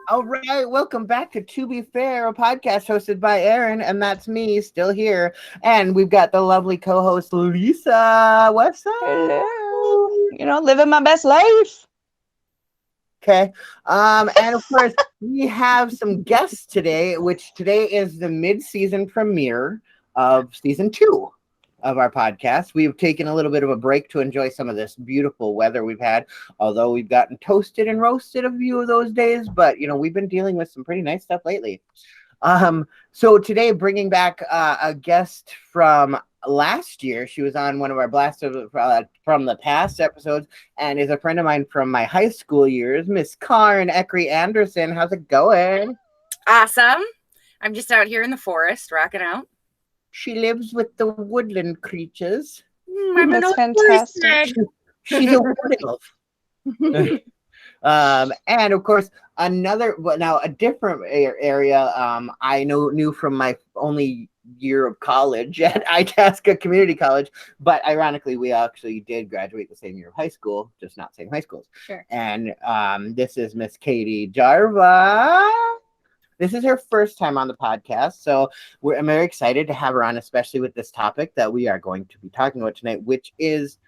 All right, welcome back to Be Fair, a podcast hosted by Ehryn, and that's me, still here. And we've got the lovely co-host Lisa. What's up? Hello. Living my best life. Okay. And of course, we have some guests today, which today is the mid-season premiere of season 2 of our podcast. We've taken a little bit of a break to enjoy some of this beautiful weather we've had, although we've gotten toasted and roasted a few of those days, but we've been dealing with some pretty nice stuff lately. So today, bringing back a guest from last year. She was on one of our blast from the past episodes and is a friend of mine from my high school years, Miss Carin Anderson. How's it going? Awesome. I'm just out here in the forest rocking out. She lives with the woodland creatures. That's fantastic. She's a wood elf. And of course, a different area I knew from my only year of college at Itasca Community College, but ironically, we actually did graduate the same year of high school, just not same high schools. Sure. And this is Miss Katie Jarva. This is her first time on the podcast, so I'm very excited to have her on, especially with this topic that we are going to be talking about tonight, which is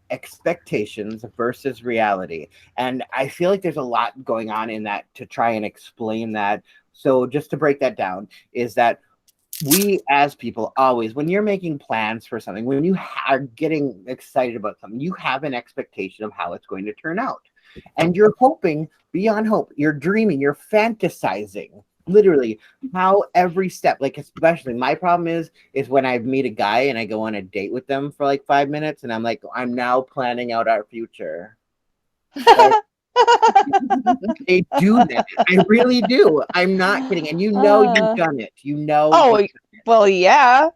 expectations versus reality. And I feel like there's a lot going on in that to try and explain that. So just to break that down is that we as people always, when you're making plans for something, when you are getting excited about something, you have an expectation of how it's going to turn out. And you're hoping beyond hope. You're dreaming, you're fantasizing. Literally, how every step, like especially my problem is when I meet a guy and I go on a date with them for like 5 minutes and I'm like, I'm now planning out our future. Like, they do that. I really do. I'm not kidding. And you've done it. Well, yeah.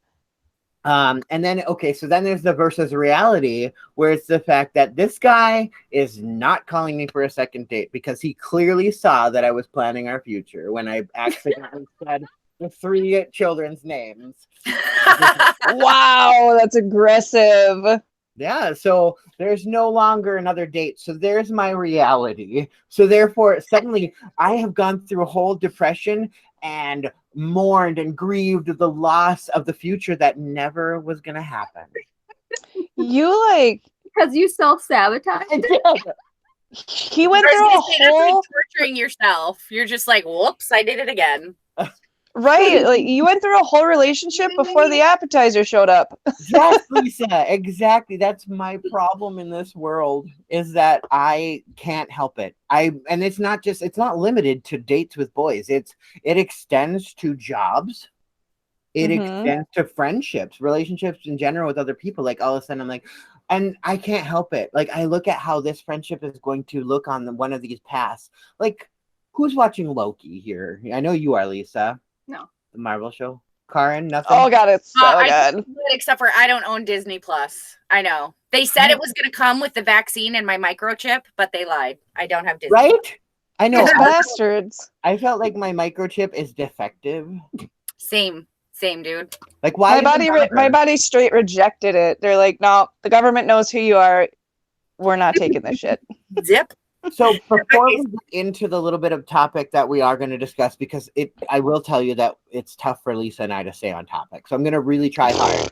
And then, so then there's the versus reality, where it's the fact that this guy is not calling me for a second date because he clearly saw that I was planning our future when I accidentally said the 3 children's names. Wow, that's aggressive. Yeah, so there's no longer another date. So there's my reality. So therefore, suddenly I have gone through a whole depression and mourned and grieved the loss of the future that never was going to happen. Because you self-sabotage. He went through a whole... torturing yourself. You're just like, whoops, I did it again. Right, like you went through a whole relationship before the appetizer showed up. Yes, Lisa, exactly. That's my problem in this world, is that I can't help it. And it's not limited to dates with boys. It extends to jobs. It extends to friendships, relationships in general with other people. Like all of a sudden I'm like, and I can't help it. Like I look at how this friendship is going to look on one of these paths. Like, who's watching Loki here? I know you are, Lisa. No. The Marvel show. Carin, nothing? Oh, God, it's so good. Except for I don't own Disney Plus. I know. They said it was going to come with the vaccine and my microchip, but they lied. I don't have Disney. Right? I know. Bastards. I felt like my microchip is defective. Same, dude. Like, why? My body straight rejected it. They're like, no, the government knows who you are. We're not taking this shit. Zip. So before we get into the little bit of topic that we are going to discuss, because I will tell you that it's tough for Lisa and I to stay on topic. So I'm going to really try hard.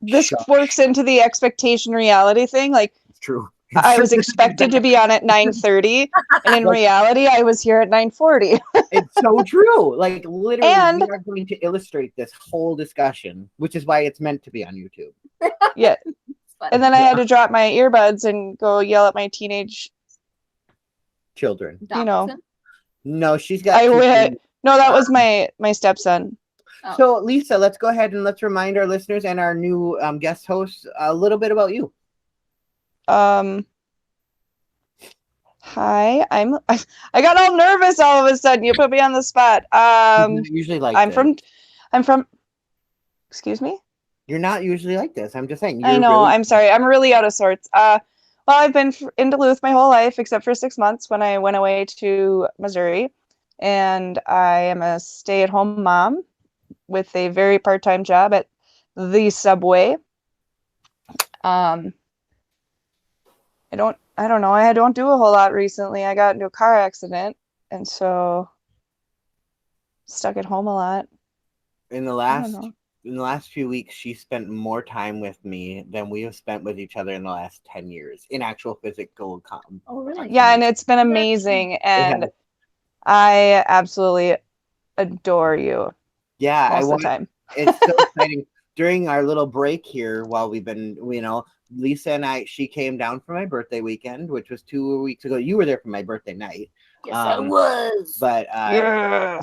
This works into the expectation reality thing. Like, it's true. I was expected to be on at 9:30, and in reality, I was here at 9:40. It's so true. Like, literally, we are going to illustrate this whole discussion, which is why it's meant to be on YouTube. Yeah. And then I had to drop my earbuds and go yell at my teenage children. No, she's got. No, that was my stepson. Oh. So, Lisa, let's go ahead and let's remind our listeners and our new guest hosts a little bit about you. Hi, I got all nervous all of a sudden. You put me on the spot. Usually like I'm from. Excuse me. You're not usually like this. I'm just saying. I know. I'm sorry. I'm really out of sorts. Well, I've been in Duluth my whole life, except for 6 months when I went away to Missouri. And I am a stay-at-home mom with a very part-time job at the Subway. I don't know. I don't do a whole lot recently. I got into a car accident. And so stuck at home a lot. In the I don't last know. few weeks, she spent more time with me than we have spent with each other in the last 10 years in actual physical Oh, really? Yeah, and it's been amazing, and I absolutely adore you Yeah, most of the time. It's so exciting. During our little break here, while we've been, Lisa and she came down for my birthday weekend, which was 2 weeks ago. You were there for my birthday night. Yes, I was. But Yeah.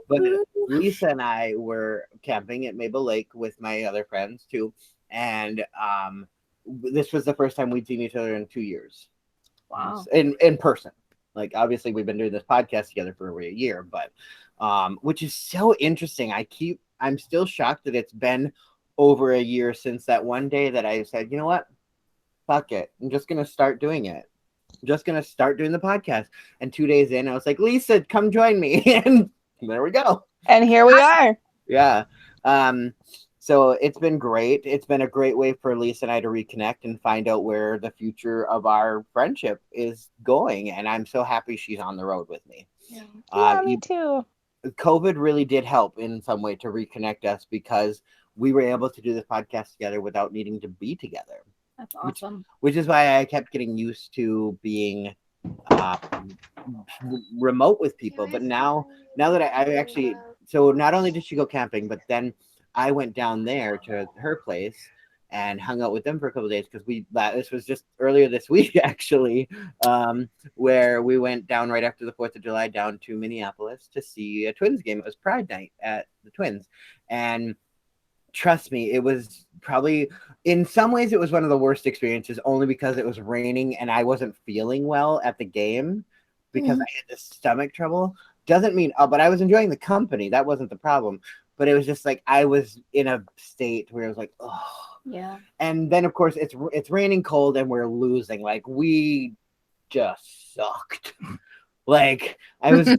but Lisa and I were camping at Maple Lake with my other friends too, and this was the first time we'd seen each other in 2 years. Wow. In person. Like, obviously we've been doing this podcast together for over a year, but which is so interesting. I'm still shocked that it's been over a year since that one day that I said, you know what? Fuck it. I'm just gonna start doing it. I'm just gonna start doing the podcast. And 2 days in, I was like, Lisa, come join me. And there we go. And here we are. Yeah. So it's been great. It's been a great way for Lisa and I to reconnect and find out where the future of our friendship is going. And I'm so happy she's on the road with me. Yeah, me too. COVID really did help in some way to reconnect us because we were able to do this podcast together without needing to be together. That's awesome. Which is why I kept getting used to being remote with people. But now that I actually, so not only did she go camping, but then I went down there to her place and hung out with them for a couple of days because this was just earlier this week actually, where we went down right after the 4th of July down to Minneapolis to see a Twins game. It was Pride Night at the Twins, and trust me, it was probably, in some ways, it was one of the worst experiences only because it was raining and I wasn't feeling well at the game because I had this stomach trouble. Doesn't mean, but I was enjoying the company. That wasn't the problem. But it was just like I was in a state where I was like, oh. Yeah. And then, of course, it's raining cold and we're losing. Like, we just sucked. Like, I was, I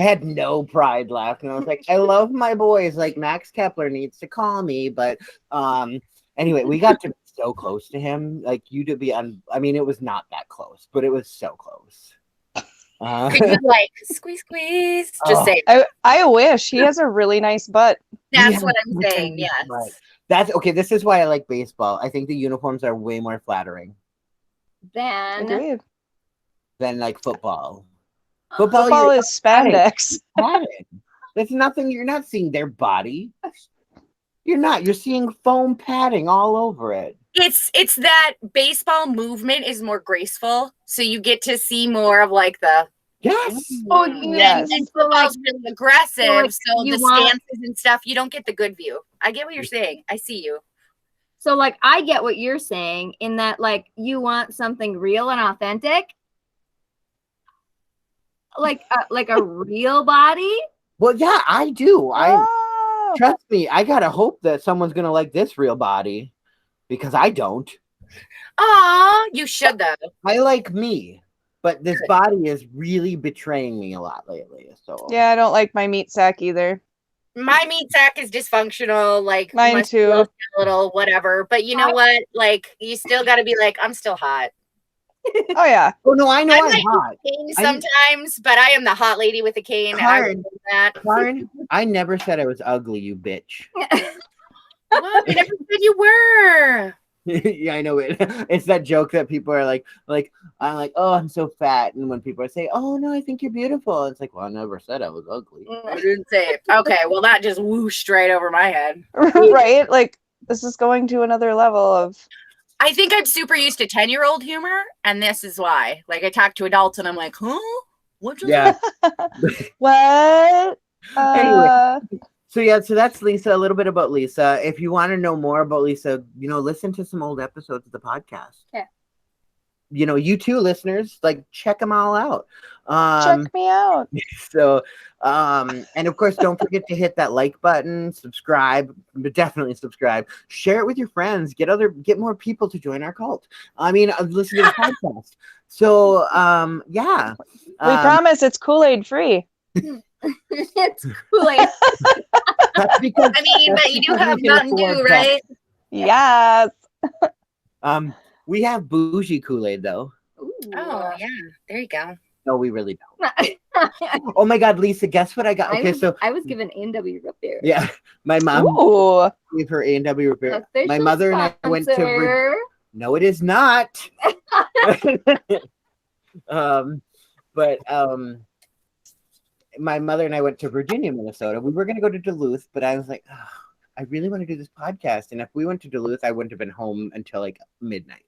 had no pride left. And I was like, I love my boys. Like, Max Kepler needs to call me. But anyway, we got to be so close to him. Like, I mean, it was not that close, but it was so close. Could you like squeeze? Just say I wish. He has a really nice butt. that's what I'm saying. Yes. Right. That's okay. This is why I like baseball. I think the uniforms are way more flattering Agreed. than like football. Football is spandex. Padding. That's nothing. You're not seeing their body. You're not. You're seeing foam padding all over it. It's that baseball movement is more graceful, so you get to see more of like the Oh, yes. And football's really aggressive, so you the want- stances and stuff, you don't get the good view. I get what you're saying. I see you. So, like, I get what you're saying in that, like, you want something real and authentic, like a real body. Well, yeah, I do. Oh. Trust me. I gotta hope that someone's gonna like this real body because I don't. Aw, you should though. I like me, but this body is really betraying me a lot lately. So Yeah, I don't like my meat sack either. My meat sack is dysfunctional, like Mine too. Little whatever. But you know what? Like, you still got to be like, I'm still hot. Oh yeah. Oh no, I know I I'm might hot. Cane sometimes, but I am the hot lady with a cane. And I Karin. will do that. Karin, I never said I was ugly, you bitch. What? I never said you were. Yeah, I know it. It's that joke that people are like I'm like, oh, I'm so fat, and when people say, oh no, I think you're beautiful, it's like, well, I never said I was ugly. I didn't say it. Okay, well, that just whooshed right over my head. Right? Like, this is going to another level of. I think I'm super used to 10-year-old humor, and this is why. Like, I talk to adults, and I'm like, huh? What just Yeah. What? Anyway. So that's Lisa, a little bit about Lisa. If you want to know more about Lisa, listen to some old episodes of the podcast. Yeah. You too, listeners, like, check them all out. Check me out. So, and of course, don't forget to hit that like button, subscribe, but definitely subscribe. Share it with your friends. Get more people to join our cult. I mean, listen to the podcast. So, yeah. We promise it's Kool-Aid free. It's Kool-Aid. That's because I mean, but you do have Mountain Dew, right? Yes. we have bougie Kool-Aid though. Ooh. Oh, yeah. There you go. No, we really don't. Oh my God, Lisa, guess what I got? Okay, so I was given A&W root beer. yeah, my mom Ooh. gave her A&W root beer. My Official mother and I went to. sponsor. No, it is not. But my mother and I went to Virginia, Minnesota. We were going to go to Duluth, but I was like, oh, I really want to do this podcast. And if we went to Duluth, I wouldn't have been home until like midnight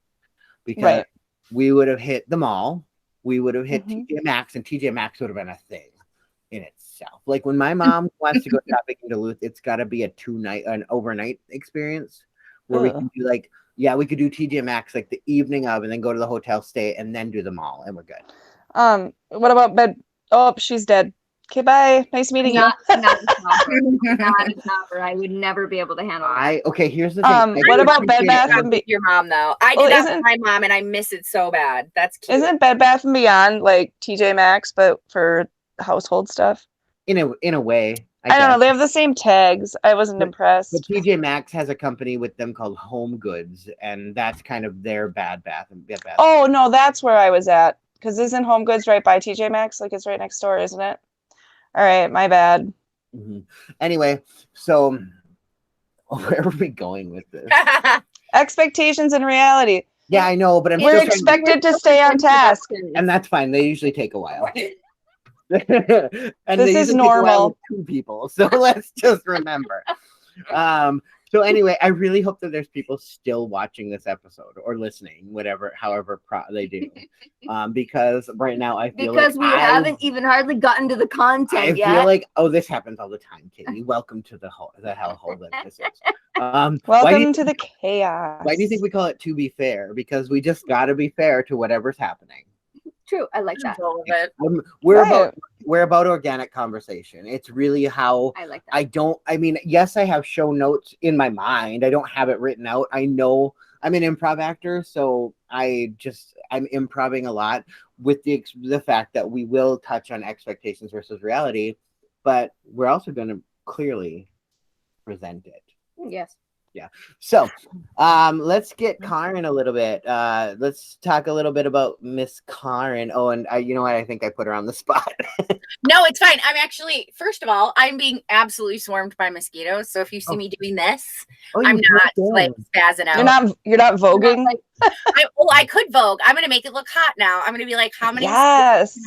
because we would have hit the mall. We would have hit TJ Maxx, and TJ Maxx would have been a thing in itself. Like when my mom wants to go shopping in Duluth, it's got to be an overnight experience where we can do like, we could do TJ Maxx like the evening of, and then go to the hotel, stay, and then do the mall, and we're good. What about bed? Oh, she's dead. Okay, bye. Nice meeting you. Not a topper. I would never be able to handle that. Okay, here's the thing. What about Bed Bath and Beyond? Your mom though. I did that with my mom, and I miss it so bad. That's cute. Isn't Bed Bath and Beyond like TJ Maxx, but for household stuff? In a way. I don't know. They have the same tags. I wasn't impressed. But TJ Maxx has a company with them called Home Goods, and that's kind of their Bed Bath. Oh no, that's where I was at. Because isn't Home Goods right by TJ Maxx? Like it's right next door, isn't it? All right, my bad. Anyway, so where are we going with this? Expectations and reality. Yeah, I know, but we're expected to stay on task, and that's fine. They usually take a while. And this is normal. Two people, so let's just remember. So anyway, I really hope that there's people still watching this episode or listening, however they do, because right now I feel we haven't even hardly gotten to the content yet. I feel like this happens all the time, Katie. Welcome to the hellhole that this is. Welcome to the chaos. Why do you think we call it To Be Fair? Because we just got to be fair to whatever's happening. True, I like that. We're about organic conversation. It's really how I like that. Yes, I have show notes in my mind. I don't have it written out. I know I'm an improv actor, so I'm improvising a lot with the fact that we will touch on expectations versus reality, but we're also going to clearly present it. Yes. Yeah. So let's get Carin a little bit. Let's talk a little bit about Miss Carin. Oh, and you know what? I think I put her on the spot. No, it's fine. I'm actually, first of all, I'm being absolutely swarmed by mosquitoes. So if you see me doing this, I'm not like spazzing out. You're not voguing? I could vogue. I'm going to make it look hot now. I'm going to be like, how many? Yes.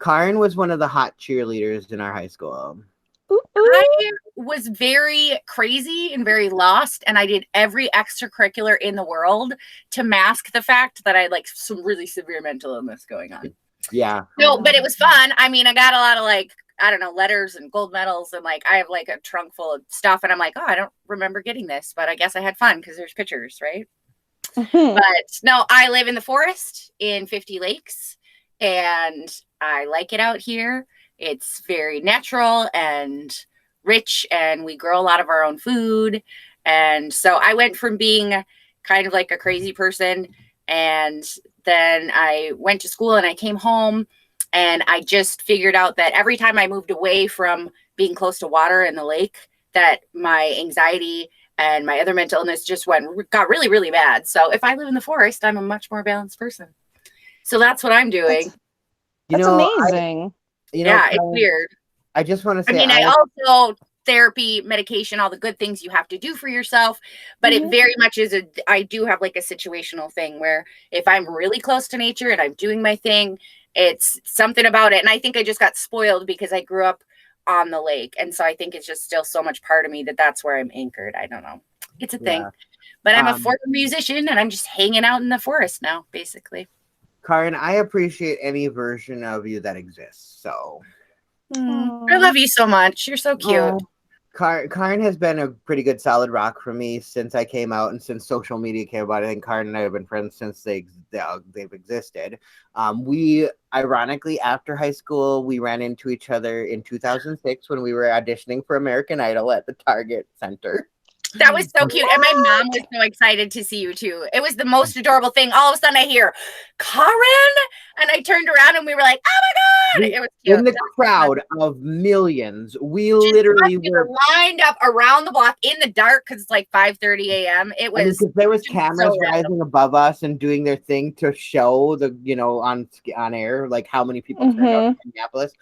Carin was one of the hot cheerleaders in our high school. I was very crazy and very lost, and I did every extracurricular in the world to mask the fact that I had like some really severe mental illness going on. Yeah. No, but it was fun. I mean, I got a lot of like, I don't know, letters and gold medals, and like I have like a trunk full of stuff, and I'm like, oh, I don't remember getting this, but I guess I had fun because there's pictures, right? But no, I live in the forest in 50 Lakes, and I like it out here. It's very natural and rich, and we grow a lot of our own food. And so I went from being kind of like a crazy person, and then I went to school and I came home, and I just figured out that every time I moved away from being close to water in the lake, that my anxiety and my other mental illness just got really, really bad. So if I live in the forest, I'm a much more balanced person. So that's what I'm doing. That's amazing. It's weird. I just want to say, I also therapy, medication, all the good things you have to do for yourself, but it very much is I do have like a situational thing where if I'm really close to nature and I'm doing my thing, it's something about it. And I think I just got spoiled because I grew up on the lake. And so I think it's just still so much part of me that's where I'm anchored. I don't know. It's a thing, but I'm a former musician, and I'm just hanging out in the forest now, basically. Carin, I appreciate any version of you that exists. So I love you so much. You're so cute. Carin has been a pretty good solid rock for me since I came out and since social media came about. I think Carin and I have been friends since they've existed. We, ironically, after high school, we ran into each other in 2006 when we were auditioning for American Idol at the Target Center. That was so cute. And my mom was so excited to see you too. It was the most adorable thing. All of a sudden I hear, Carin? And I turned around and we were like, oh my It was cute. In the crowd of millions, we Just literally we were lined up around the block in the dark because it's like 5:30 a.m. It I mean, was 'cause there was cameras so random. rising above us and doing their thing to show the, on air, like how many people turned out in Minneapolis,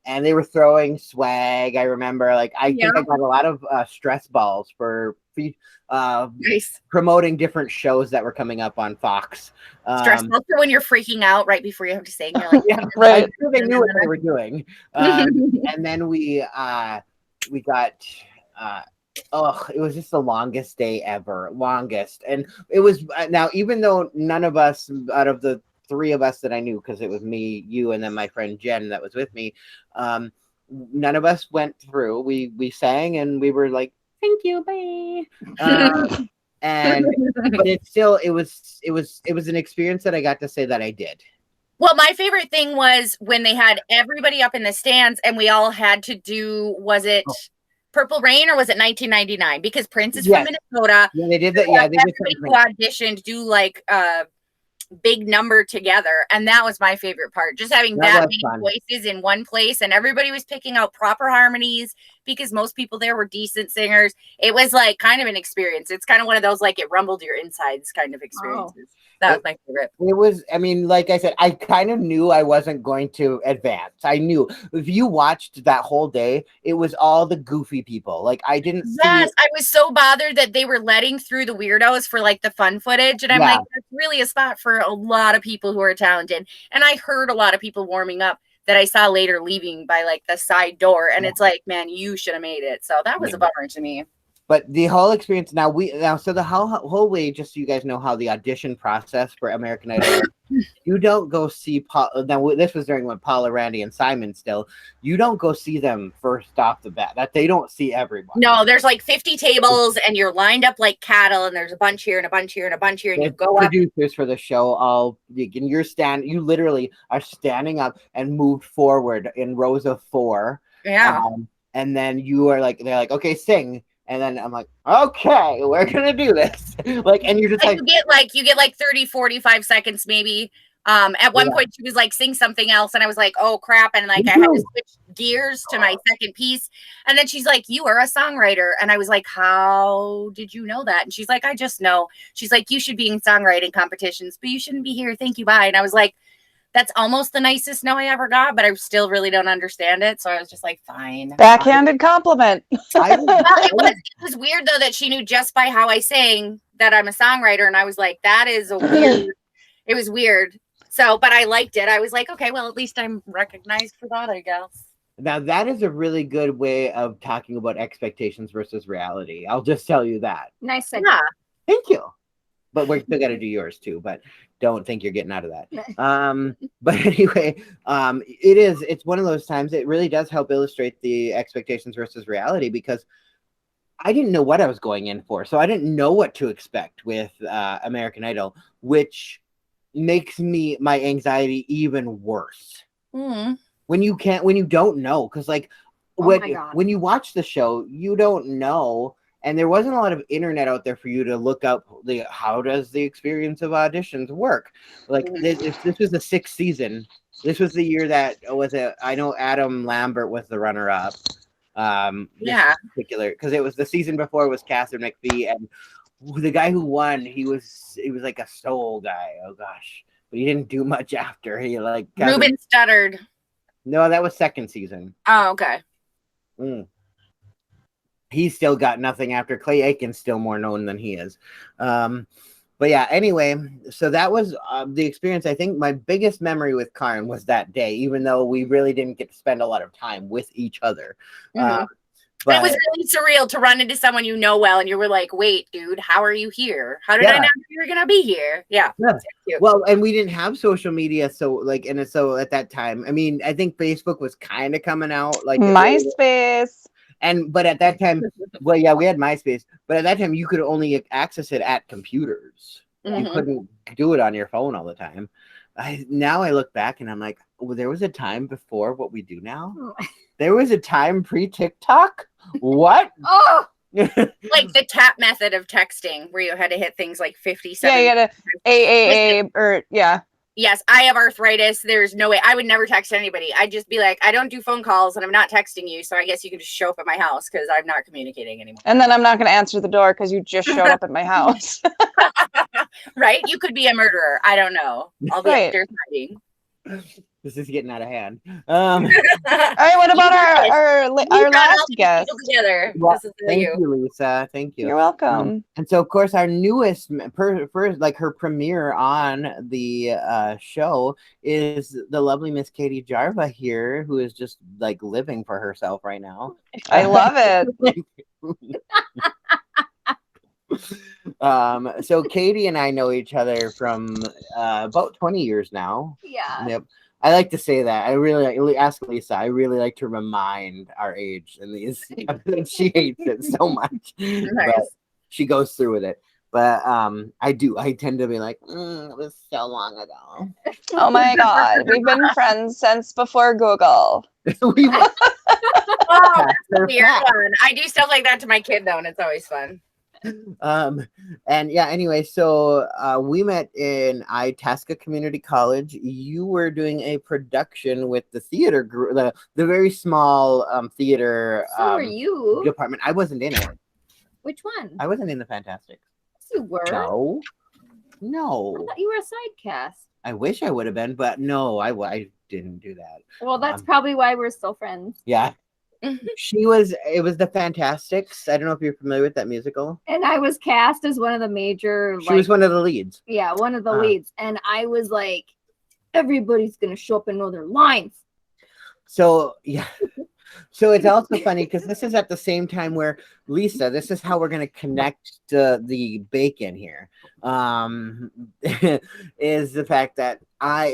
and they were throwing swag. I remember, like, I think I got a lot of stress balls for nice. promoting different shows that were coming up on Fox. Stressful for when you're freaking out right before you have to sing. You're like, Yeah, right. I'm sure they knew what they were doing. And then we got. It was just the longest day ever, and it was now, even though none of us out of the three of us that I knew, because it was me, you, and then my friend Jen that was with me, none of us went through. We sang and we were like, thank you, bye. But it was an experience that I got to say that I did. Well, my favorite thing was when they had everybody up in the stands and we all had to do, was it Purple Rain or was it 1999? Because Prince is from Minnesota. Yeah, they did that. Yeah, they did everybody who auditioned do like a big number together, and that was my favorite part. Just having that many voices in one place, and everybody was picking out proper harmonies because most people there were decent singers. It was like kind of an experience. It's kind of one of those like it rumbled your insides kind of experiences. That was my favorite. It was, I mean, like I said, I kind of knew I wasn't going to advance. I knew if you watched that whole day, it was all the goofy people. Like I didn't see. Yes, I was so bothered that they were letting through the weirdos for like the fun footage. And I'm like, that's really a spot for a lot of people who are talented. And I heard a lot of people warming up that I saw later leaving by like the side door. And it's like, man, you should have made it. So that was a bummer to me. But the whole experience so the whole way, just so you guys know how the audition process for American Idol, you don't go see now this was during when Paula, Randy, and Simon still, you don't go see them first off the bat. That they don't see everybody. No, there's like 50 tables and you're lined up like cattle and there's a bunch here and a bunch here and a bunch here and you go up. Producers for the show, you literally are standing up and moved forward in rows of 4. Yeah. And then they're like, okay, sing. And then I'm like, okay, we're gonna do this. Like, and you're just like, you get like 30, 45 seconds maybe. At one point she was like, sing something else, and I was like, oh crap, and like I had to switch gears to my second piece. And then she's like, you are a songwriter, and I was like, how did you know that? And she's like, I just know. She's like, you should be in songwriting competitions, but you shouldn't be here. Thank you, bye. And I was like, that's almost the nicest no I ever got, but I still really don't understand it. So I was just like, fine. Backhanded compliment. It was weird though that she knew just by how I sang that I'm a songwriter, and I was like, that is a weird. It was weird. So, but I liked it. I was like, okay, well, at least I'm recognized for that, I guess. Now that is a really good way of talking about expectations versus reality. I'll just tell you that. Nice. Yeah. Thank you. But we're still got to do yours too. But don't think you're getting out of that. But anyway, it's one of those times it really does help illustrate the expectations versus reality, because I didn't know what I was going in for. So I didn't know what to expect with American Idol, which makes my anxiety even worse. Mm. When you don't know, because like when you watch the show, you don't know. And there wasn't a lot of internet out there for you to look up how does the experience of auditions work. Like this was the 6th season. This was the year that I know Adam Lambert was the runner-up. Particular, because it was the season before was Catherine McPhee, and the guy who won, he was like a soul guy. Oh gosh, but he didn't do much after. He like Ruben stuttered. No, that was 2nd season. Oh, okay. He's still got nothing after. Clay Aiken's still more known than he is. But yeah, anyway, so that was the experience. I think my biggest memory with Carin was that day, even though we really didn't get to spend a lot of time with each other. But it was really surreal to run into someone you know well, and you were like, wait, dude, how are you here? How did I know you were going to be here? Yeah. Well, and we didn't have social media. So so at that time, I mean, I think Facebook was kind of coming out. Like MySpace. But at that time, well, yeah, we had MySpace, but at that time you could only access it at computers. You couldn't do it on your phone all the time. Now I look back and I'm like, well, there was a time before what we do now. There was a time pre-TikTok. What? Oh, like the tap method of texting where you had to hit things like 57. Yeah, you had a AAA or Yes, I have arthritis. There's no way. I would never text anybody. I'd just be like, I don't do phone calls and I'm not texting you. So I guess you can just show up at my house because I'm not communicating anymore. And then I'm not going to answer the door because you just showed up at my house. Right? You could be a murderer. I don't know. I'll be Right. upstairs hiding. This is getting out of hand. All right, what about our last guest? Together. Well, This is thank you. you, Lisa. Thank you. You're welcome. And so, of course, our newest, first, like her premiere on the show is the lovely Miss Katie Jarva here, who is just like living for herself right now. I love it. So Katie and I know each other from about 20 years now. Yeah. Yep. I like to say that. I really ask Lisa. I really like to remind our age in these. She hates it so much, but she goes through with it. But I do. I tend to be like, it was so long ago. Oh my God, we've been friends since before Google. We were. Oh, that's a weird one. I do stuff like that to my kid though, and it's always fun. And yeah, anyway, so we met in Itasca Community College. You were doing a production with the theater group, the very small theater So were you? department. I wasn't in it. Which one? I wasn't in the Fantastics. Yes, you were. No. I thought you were a side cast. I wish I would have been, but no, I didn't do that. Well, that's probably why we're still friends. Yeah. It was the Fantastics. I don't know if you're familiar with that musical. And I was cast as one of the major. She was one of the leads. Yeah, one of the leads. And I was like, everybody's going to show up and know their lines. So, yeah. So it's also funny because this is at the same time where Lisa, this is how we're going to connect the bacon here. Is the fact that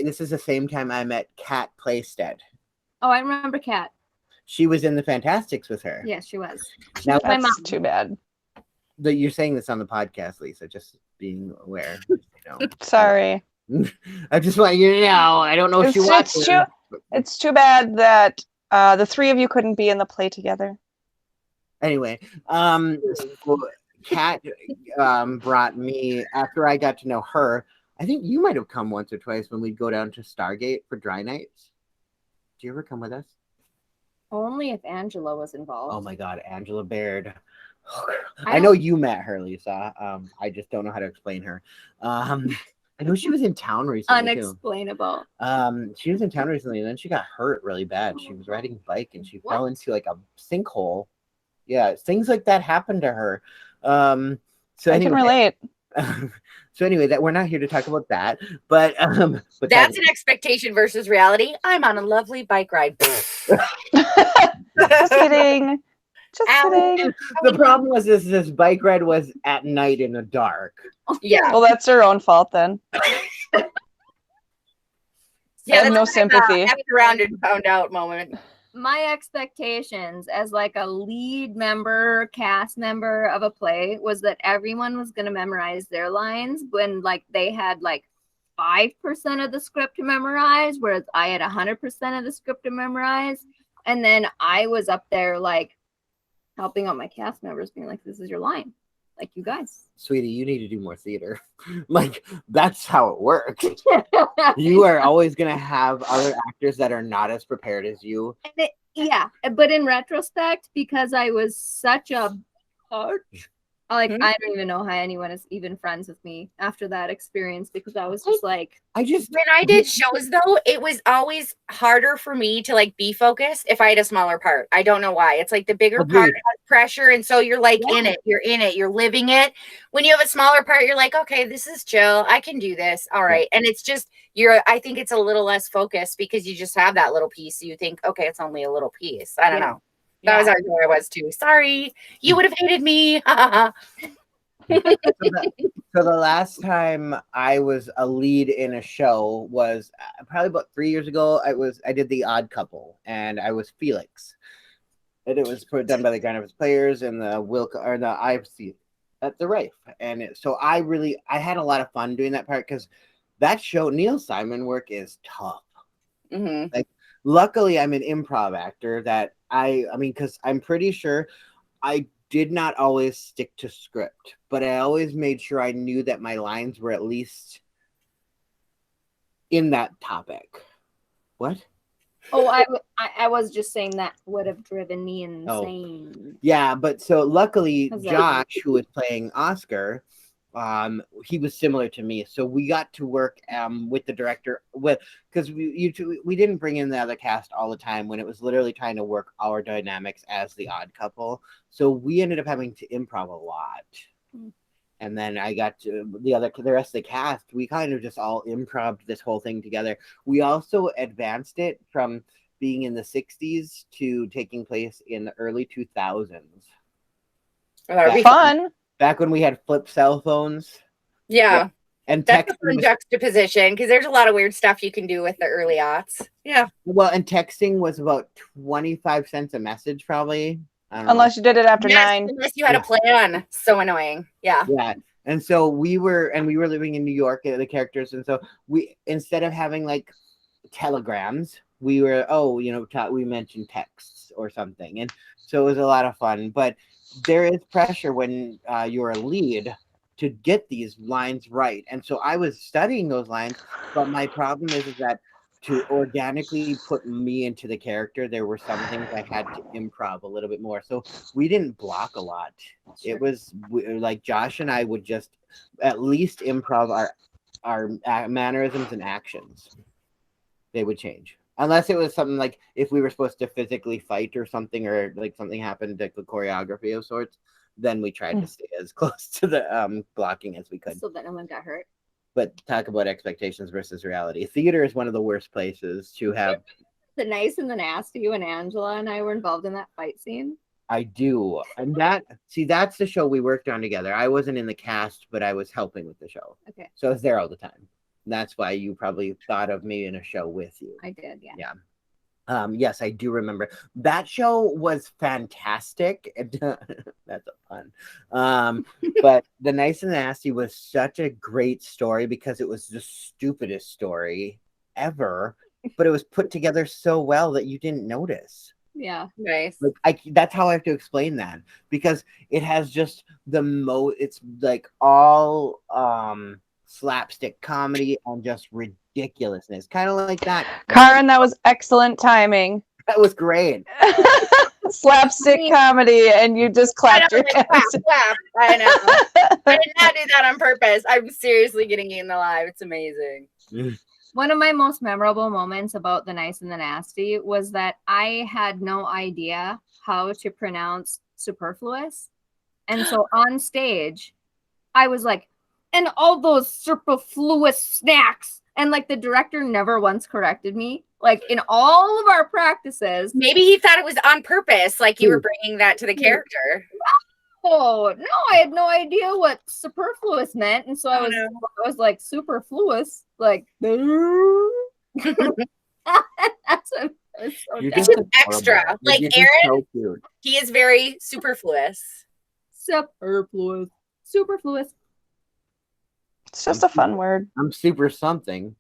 this is the same time I met Kat Playstead. Oh, I remember Kat. She was in the Fantastics with her. Yes, she was. Now, That's my mom. Too bad. You're saying this on the podcast, Lisa, just being aware. You know. Sorry. I just want you to know. I don't know if she watches. It's too bad that the three of you couldn't be in the play together. Anyway, Kat brought me, after I got to know her, I think you might have come once or twice when we'd go down to Stargate for dry nights. Do you ever come with us? Only if Angela was involved. Oh my God, Angela Baird. I know you met her, Lisa. I just don't know how to explain her. I know she was in town recently. Unexplainable. Too. She was in town recently, and then she got hurt really bad. She was riding a bike, and she fell into like a sinkhole. Yeah, things like that happened to her. So I can relate. So anyway, that we're not here to talk about that, but that's an expectation versus reality. I'm on a lovely bike ride. Just kidding. Just kidding. The problem was this bike ride was at night in the dark. Yeah. Well, that's her own fault then. Yeah, I have no sympathy. After round and found out moment. My expectations as like a lead member, cast member of a play was that everyone was going to memorize their lines when like they had like 5% of the script to memorize, whereas I had 100% of the script to memorize. And then I was up there like helping out my cast members being like, this is your line. Like, you guys. Sweetie, you need to do more theater. Like, that's how it works. You are always going to have other actors that are not as prepared as you. Yeah, but in retrospect, because I was such a I don't even know how anyone is even friends with me after that experience, because I was just like, when I did shows though, it was always harder for me to like be focused if I had a smaller part. I don't know why. It's like the bigger part has pressure, and so you're like in it, you're living it. When you have a smaller part, you're like, okay, this is chill, I can do this, all right. And it's just I think it's a little less focused because you just have that little piece, so you think, okay, it's only a little piece. I don't know. That was how I was too. Sorry, you would have hated me. So the last time I was a lead in a show was probably about 3 years ago. I did The Odd Couple, and I was Felix, and it was done by the Garner's Players and the IFC at the Rife. And so I had a lot of fun doing that part, because that show, Neil Simon work, is tough. Mm-hmm. Like, luckily I'm an improv actor that I mean, because I'm pretty sure I did not always stick to script, but I always made sure I knew that my lines were at least in that topic. What? Oh, I was just saying that would have driven me insane. Yeah, but so luckily How's that? Josh, who was playing Oscar, he was similar to me, so we got to work with the director because we didn't bring in the other cast all the time when it was literally trying to work our dynamics as the odd couple. So we ended up having to improv a lot. And then I got to the rest of the cast. We kind of just all improv'd this whole thing together. We also advanced it from being in the 60s to taking place in the early 2000s. Fun. Back when we had flip cell phones. Yeah. And that's a fun juxtaposition because there's a lot of weird stuff you can do with the early aughts. Yeah. Well, and texting was about 25 cents a message, probably. Unless you did it after 9. Unless you had a plan. So annoying. Yeah. Yeah. And so we were living in New York, the characters. And so we, instead of having like telegrams, we were, we mentioned texts or something. And so it was a lot of fun. But there is pressure when you're a lead to get these lines right. And so I was studying those lines, but my problem is that to organically put me into the character, there were some things I had to improv a little bit more. So we didn't block a lot. Sure. It was like Josh and I would just at least improv our mannerisms and actions. They would change. Unless it was something like if we were supposed to physically fight or something, or like something happened, like the choreography of sorts, then we tried to stay as close to the blocking as we could. So that no one got hurt. But talk about expectations versus reality. Theater is one of the worst places to have. The Nice and the Nasty, you and Angela and I were involved in that fight scene. I do. And that's the show we worked on together. I wasn't in the cast, but I was helping with the show. Okay. So I was there all the time. That's why you probably thought of me in a show with you. I did, yeah. Yeah. Yes, I do remember. That show was fantastic. That's a pun. But The Nice and the Nasty was such a great story because it was the stupidest story ever, but it was put together so well that you didn't notice. Yeah. Nice. Like that's how I have to explain that, because it has just it's like all slapstick comedy and just ridiculousness, kind of like that. Carin, that was excellent timing. That was great. Slapstick comedy, and you just clapped your hands. Clap. I know. I did not do that on purpose. I'm seriously getting eaten alive. It's amazing. One of my most memorable moments about The Nice and the Nasty was that I had no idea how to pronounce superfluous. And so on stage, I was like, and all those superfluous snacks. And like the director never once corrected me. Like in all of our practices. Maybe he thought it was on purpose, like you were bringing that to the character. Oh, no, I had no idea what superfluous meant. And so I was like, superfluous. Like, that's what You're just extra. Like Ehryn, so he is very superfluous. Superfluous. It's just a fun word. I'm super something.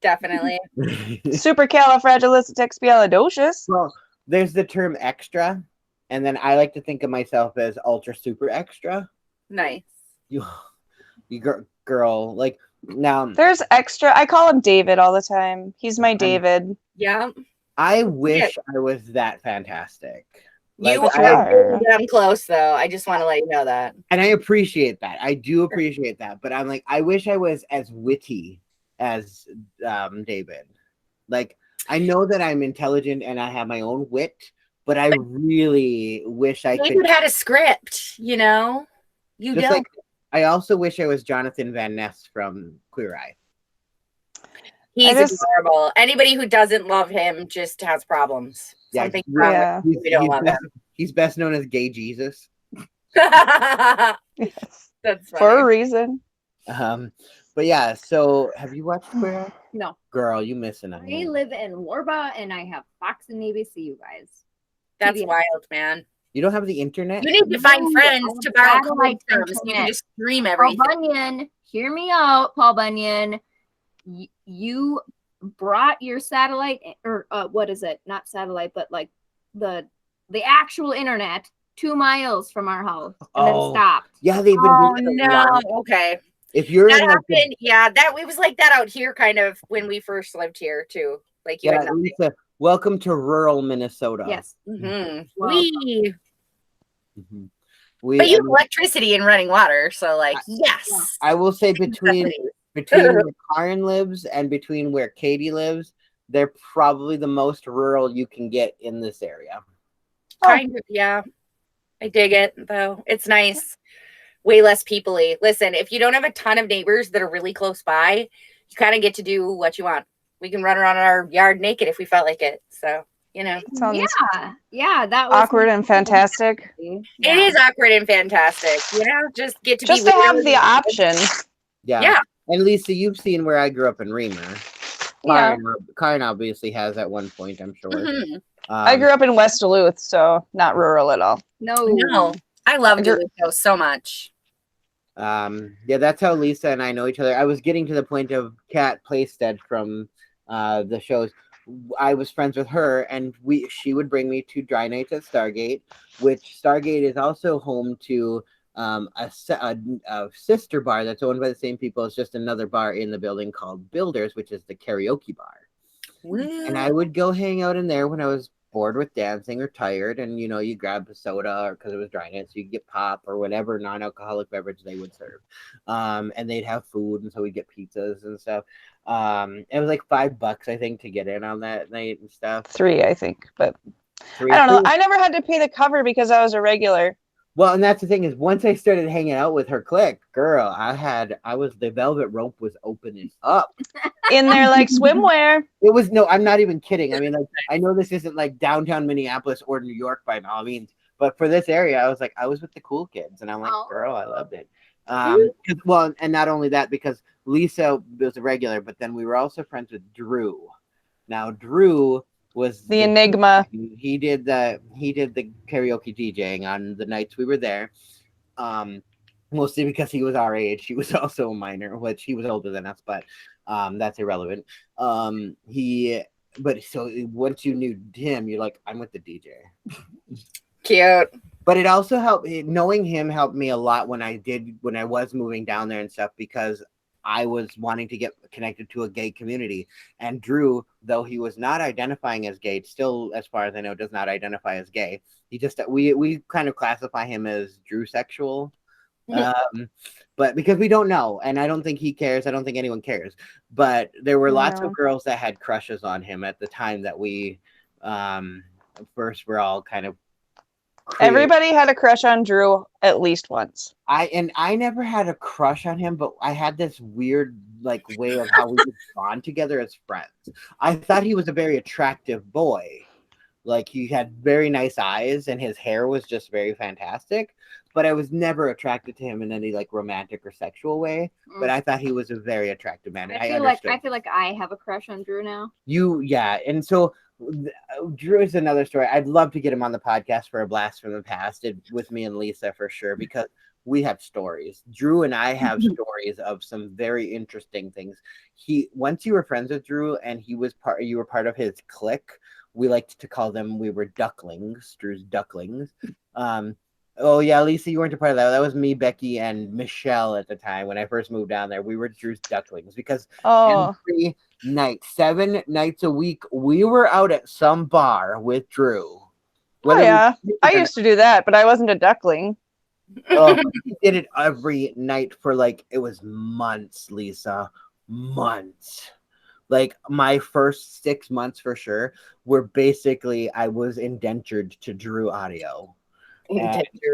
Definitely. Supercalifragilisticexpialidocious. Well, there's the term extra, and then I like to think of myself as ultra super extra. Nice. You girl, like now. There's extra. I call him David all the time. He's my David. Yeah. I wish I was that fantastic. You are damn close, though. I just want to let you know that. And I appreciate that. I do appreciate that. But I'm like, I wish I was as witty as David. Like, I know that I'm intelligent and I have my own wit, but I really wish I could. David had a script, you know? You don't. Like, I also wish I was Jonathan Van Ness from Queer Eye. He's adorable. Anybody who doesn't love him just has problems. Yeah, we don't love him. He's best known as Gay Jesus. That's funny. For a reason. But yeah, so have you watched Queer Eye? No. Girl, you missing out. I live in Warba and I have Fox and ABC, you guys. That's wild, man. You don't have the internet? You need to find friends to borrow code terms. You can just stream everything. Paul Bunyan, hear me out, Paul Bunyan. You brought your satellite, or what is it? Not satellite, but like the actual internet 2 miles from our house, and then stopped. Yeah, they've been doing no. Okay. If you're That in like happened, that it was like that out here kind of when we first lived here too. Like you had nothing. Lisa, welcome to rural Minnesota. Yes. Mm-hmm. Well, But you have electricity and running water, so like yes. I will say between where Carin lives and between where Katie lives, they're probably the most rural you can get in this area. Kind of, yeah. I dig it though. It's nice. Way less people-y. Listen, if you don't have a ton of neighbors that are really close by, you kind of get to do what you want. We can run around in our yard naked if we felt like it. So, you know. Yeah, that was awkward and fantastic. It is awkward and fantastic. You know, just get to Just be to have the option. Yeah. And Lisa, you've seen where I grew up in Reamer. Yeah. Carin obviously has at one point, I'm sure. Mm-hmm. I grew up in West Duluth, so not rural at all. No. I love Duluth so much. That's how Lisa and I know each other. I was getting to the point of Kat Playstead from the shows. I was friends with her, and she would bring me to dry nights at Stargate, which Stargate is also home to a sister bar that's owned by the same people. It's just another bar in the building called Builders, which is the karaoke bar. Woo. And I would go hang out in there when I was bored with dancing or tired, and you grab a soda, or because it was dry night, so you get pop or whatever non-alcoholic beverage they would serve, and they'd have food, and so we'd get pizzas and stuff. It was like $5 I think to get in on that night and stuff. $3 I think, but I don't know. I never had to pay the cover because I was a regular. Well, and that's the thing is, once I started hanging out with her clique, girl, the velvet rope was opening up in there like swimwear. It was I'm not even kidding. I mean, like, I know this isn't like downtown Minneapolis or New York by all means, but for this area, I was with the cool kids, and I'm like, girl, I loved it. Well, and not only that, because Lisa was a regular, but then we were also friends with Drew. Now, Drew was the enigma. He did the karaoke DJing on the nights we were there, mostly because he was our age. He was also a minor, which he was older than us, but that's irrelevant. But so once you knew him, you're like, I'm with the DJ. Cute. But it also helped. Knowing him helped me a lot when I was moving down there and stuff, because I was wanting to get connected to a gay community. And Drew, though he was not identifying as gay, still, as far as I know, does not identify as gay. He just, we kind of classify him as Drew-sexual. But because we don't know, and I don't think he cares. I don't think anyone cares. But there were lots of girls that had crushes on him at the time that we first were all kind of Everybody had a crush on Drew at least once. I never had a crush on him, but I had this weird like way of how we would bond together as friends. I thought he was a very attractive boy. Like, he had very nice eyes and his hair was just very fantastic, but I was never attracted to him in any like romantic or sexual way. But I thought he was a very attractive man. I feel like I have a crush on Drew now. And so Drew is another story. I'd love to get him on the podcast for a blast from the past with me and Lisa for sure, because we have stories. Drew and I have stories of some very interesting things. Once you were friends with Drew and you were part of his clique, we liked to call them, we were ducklings, Drew's ducklings. Oh yeah, Lisa, you weren't a part of that. That was me, Becky, and Michelle at the time when I first moved down there. We were Drew's ducklings because every night, 7 nights a week, we were out at some bar with Drew. I used to do that, but I wasn't a duckling. We did it every night for it was months, Lisa. Months. Like, my first 6 months for sure were basically, I was indentured to Drew Audio.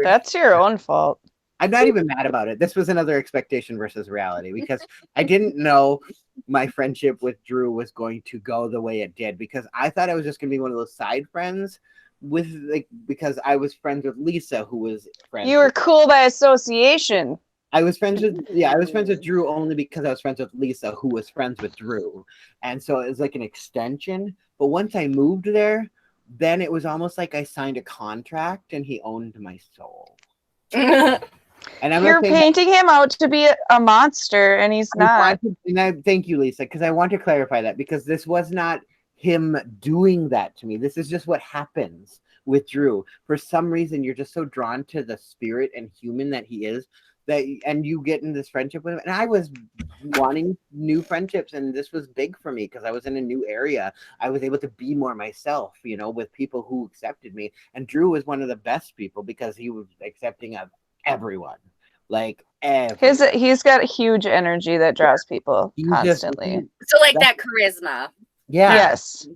That's your own fault. I'm not even mad about it. This was another expectation versus reality, because I didn't know my friendship with Drew was going to go the way it did, because I thought I was just going to be one of those side friends because I was friends with Lisa, who was friends. You were cool by association. I was friends with Drew only because I was friends with Lisa, who was friends with Drew. And so it was like an extension. But once I moved there, then it was almost like I signed a contract and he owned my soul. And you're painting him out to be a monster, and he's not. Thank you, Lisa, because I want to clarify that, because this was not him doing that to me. This is just what happens with Drew. For some reason, you're just so drawn to the spirit and human that he is, and you get in this friendship with him, and I was wanting new friendships, and this was big for me because I was in a new area. I was able to be more myself, with people who accepted me, and Drew was one of the best people because he was accepting of everyone, like everyone. He's got huge energy that draws people constantly. So like that charisma. Yeah. Yes.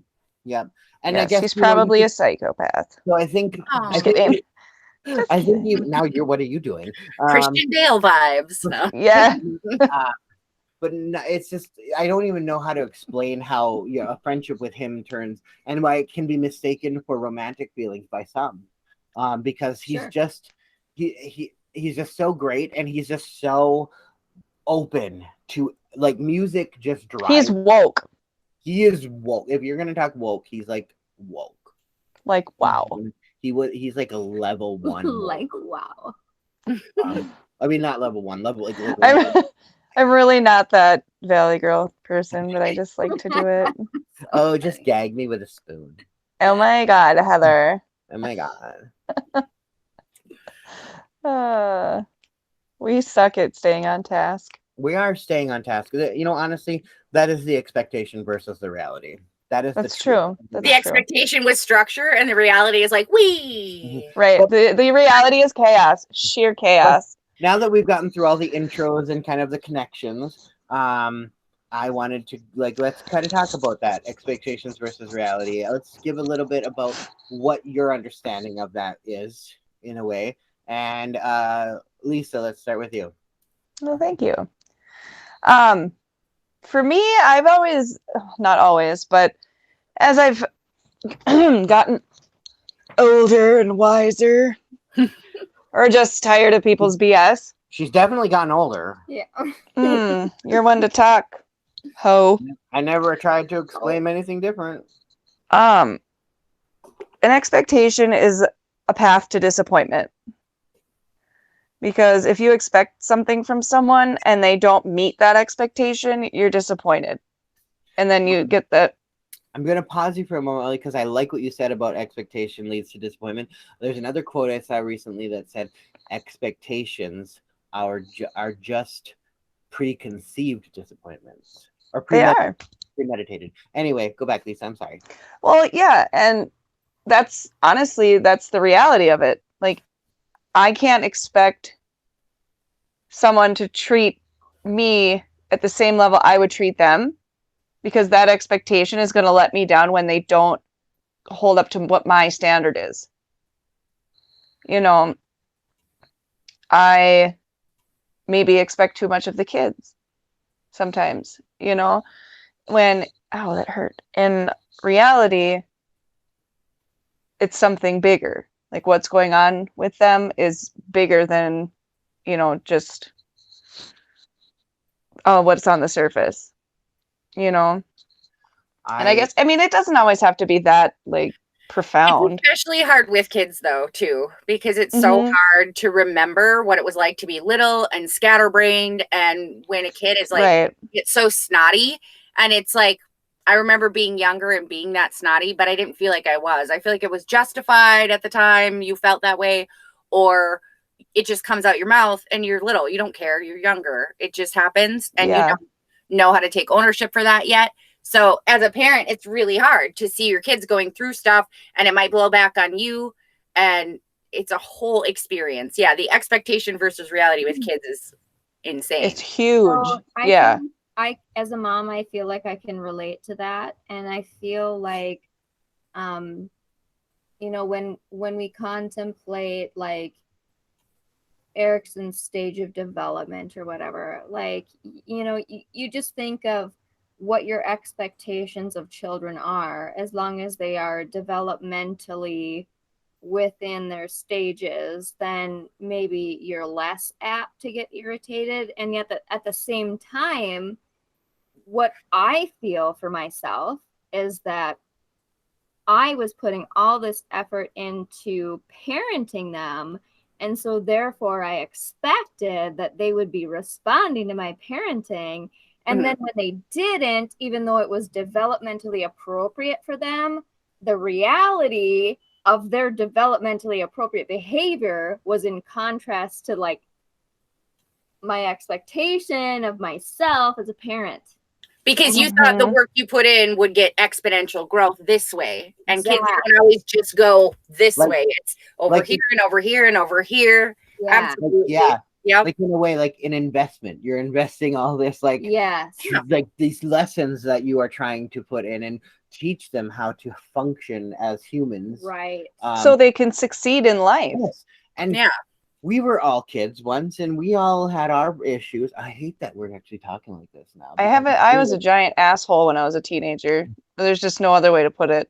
Yep. And yes, I guess he's probably a psychopath. So I think Just kidding. I think now what are you doing? Christian Bale vibes. No. Yeah. But it's just I don't even know how to explain how a friendship with him turns and why it can be mistaken for romantic feelings by some, because he's just he's just so great, and he's just so open to like music. Just drives. He's woke. He is woke. If you're gonna talk woke, he's like woke. Like wow. He's like a level 1. Like wow. I mean, not level 1. Level like I'm really not that Valley Girl person, but I just like to do it. Oh, just gag me with a spoon. Oh my God, Heather. Oh my God. We suck at staying on task. We are staying on task. Honestly, that is the expectation versus the reality. That's true. The expectation was structure, and the reality is like we. Right. The reality is chaos, sheer chaos. Now that we've gotten through all the intros and kind of the connections, I wanted to let's kind of talk about that expectations versus reality. Let's give a little bit about what your understanding of that is in a way. And Lisa, let's start with you. Well, thank you. For me, I've always, not always, but as I've gotten older and wiser, or just tired of people's BS. She's definitely gotten older. Yeah. You're one to talk, ho. I never tried to explain anything different. An expectation is a path to disappointment. Because if you expect something from someone and they don't meet that expectation, you're disappointed. And then you get that. I'm going to pause you for a moment because I like what you said about expectation leads to disappointment. There's another quote I saw recently that said expectations are just preconceived disappointments. Or premeditated. Anyway, go back, Lisa. I'm sorry. Well, yeah. And that's the reality of it. Like, I can't expect someone to treat me at the same level I would treat them, because that expectation is going to let me down when they don't hold up to what my standard is. I maybe expect too much of the kids sometimes, when, that hurt. In reality, it's something bigger. Like what's going on with them is bigger than, just what's on the surface, And I guess, it doesn't always have to be that profound. It's especially hard with kids though, too, because it's so hard to remember what it was like to be little and scatterbrained. And when a kid is it's so snotty, and it's like, I remember being younger and being that snotty, but I didn't feel like I was. I feel like it was justified at the time you felt that way, or it just comes out your mouth and you're little. You don't care. You're younger. It just happens, and you don't know how to take ownership for that yet. So as a parent, it's really hard to see your kids going through stuff, and it might blow back on you, and it's a whole experience. Yeah, the expectation versus reality with kids is insane. It's huge. So I, as a mom, I feel like I can relate to that. And I feel like, when we contemplate Erickson's stage of development or whatever, you just think of what your expectations of children are, as long as they are developmentally within their stages, then maybe you're less apt to get irritated. And yet at the same time, what I feel for myself is that I was putting all this effort into parenting them. And so therefore I expected that they would be responding to my parenting. And then when they didn't, even though it was developmentally appropriate for them, the reality of their developmentally appropriate behavior was in contrast to my expectation of myself as a parent. Because you thought the work you put in would get exponential growth this way. And kids don't always just go this way. It's over here and over here and over here. Yeah. Absolutely. Yep. Like in a way, like an investment. You're investing all this, like, like these lessons that you are trying to put in and teach them how to function as humans. Right. So they can succeed in life. Yes. And we were all kids once, and we all had our issues. I hate that we're actually talking like this now. I was a giant asshole when I was a teenager. There's just no other way to put it.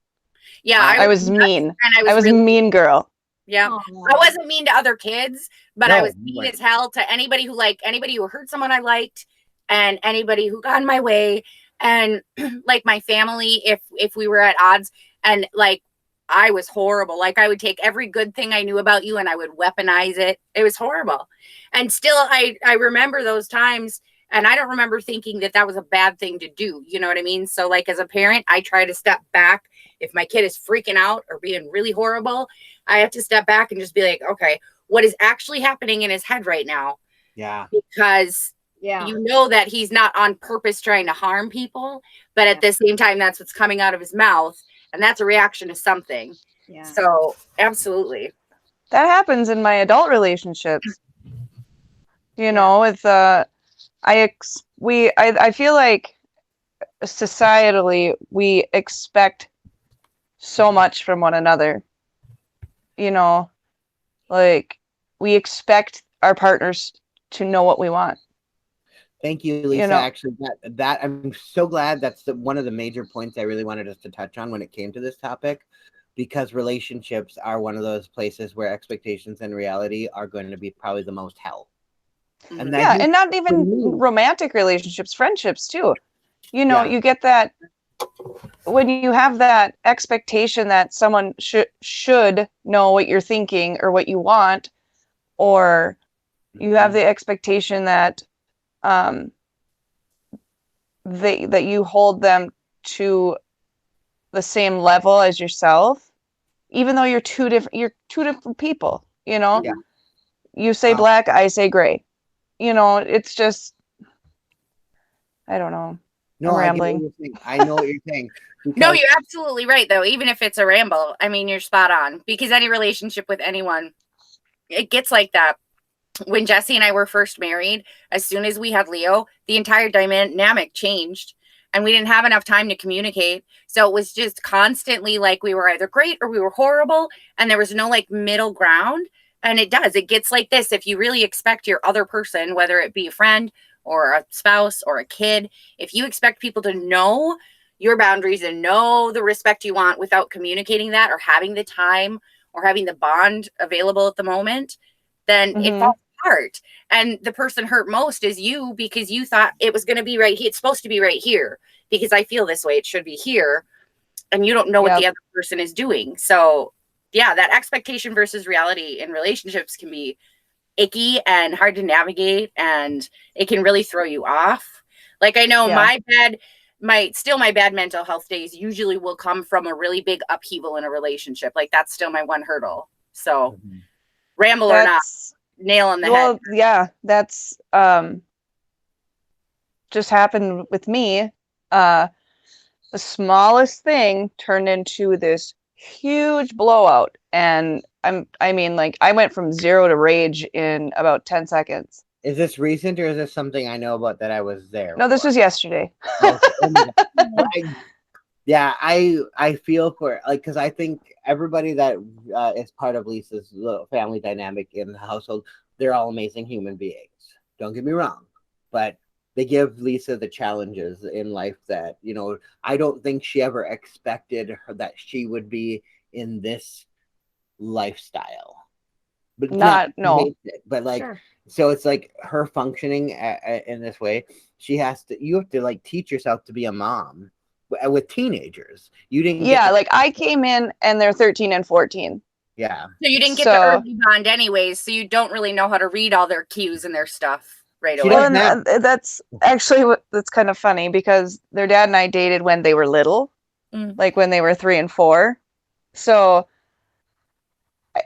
Yeah, I was mean. And I was really a mean girl. Yeah. Aww. I wasn't mean to other kids, but I was mean as hell to anybody who hurt someone I liked, and anybody who got in my way, and like my family, if we were at odds, and like I was horrible. Like I would take every good thing I knew about you and I would weaponize it. It was horrible. And still I remember those times, and I don't remember thinking that was a bad thing to do. You know what I mean? So like as a parent, I try to step back. If my kid is freaking out or being really horrible, I have to step back and just be like, okay, what is actually happening in his head right now? Yeah. Because you know that he's not on purpose trying to harm people, but at the same time, that's what's coming out of his mouth. And that's a reaction to something. Yeah. So absolutely. That happens in my adult relationships. You know, with I feel like societally we expect so much from one another. You know, like we expect our partners to know what we want. Thank you, Lisa. You know, actually, that I'm so glad that's one of the major points I really wanted us to touch on when it came to this topic, because relationships are one of those places where expectations and reality are going to be probably the most hell. And and not even romantic relationships, friendships too. You know, you get that when you have that expectation that someone should know what you're thinking or what you want, or you have the expectation that that you hold them to the same level as yourself, even though you're two different people. You know, you say black, I say gray. You know, it's just, I don't know. No, I'm rambling. I know what you're saying. No, you're absolutely right, though. Even if it's a ramble, I mean, you're spot on, because any relationship with anyone, it gets like that. When Jesse and I were first married, as soon as we had Leo, the entire dynamic changed, and we didn't have enough time to communicate. So it was just constantly like we were either great or we were horrible, and there was no like middle ground. And it gets like this. If you really expect your other person, whether it be a friend or a spouse or a kid, if you expect people to know your boundaries and know the respect you want without communicating that or having the time or having the bond available at the moment, then it falls apart. And the person hurt most is you, because you thought it was going to be right here. It's supposed to be right here because I feel this way. It should be here. And you don't know what the other person is doing. So yeah, that expectation versus reality in relationships can be icky and hard to navigate, and it can really throw you off. Like I know my bad mental health days usually will come from a really big upheaval in a relationship. Like that's still my one hurdle. So ramble or not, nail on the head. Well, yeah, that's just happened with me. The smallest thing turned into this huge blowout, and I mean, like I went from 0 to rage in about 10 seconds. Is this recent, or is this something I know about that I was there? No, this was yesterday. I feel for, like, because I think everybody that is part of Lisa's little family dynamic in the household, they're all amazing human beings. Don't get me wrong, but they give Lisa the challenges in life that, you know, I don't think she ever expected that she would be in this lifestyle. But but like, so it's like her functioning in this way. You have to like teach yourself to be a mom with teenagers. You didn't. Like I came in and they're 13 and 14. Yeah. So you didn't get the early bond anyways. So you don't really know how to read all their cues and their stuff right away. Well, and that's actually that's kind of funny, because their dad and I dated when they were little, like when they were 3 and 4. So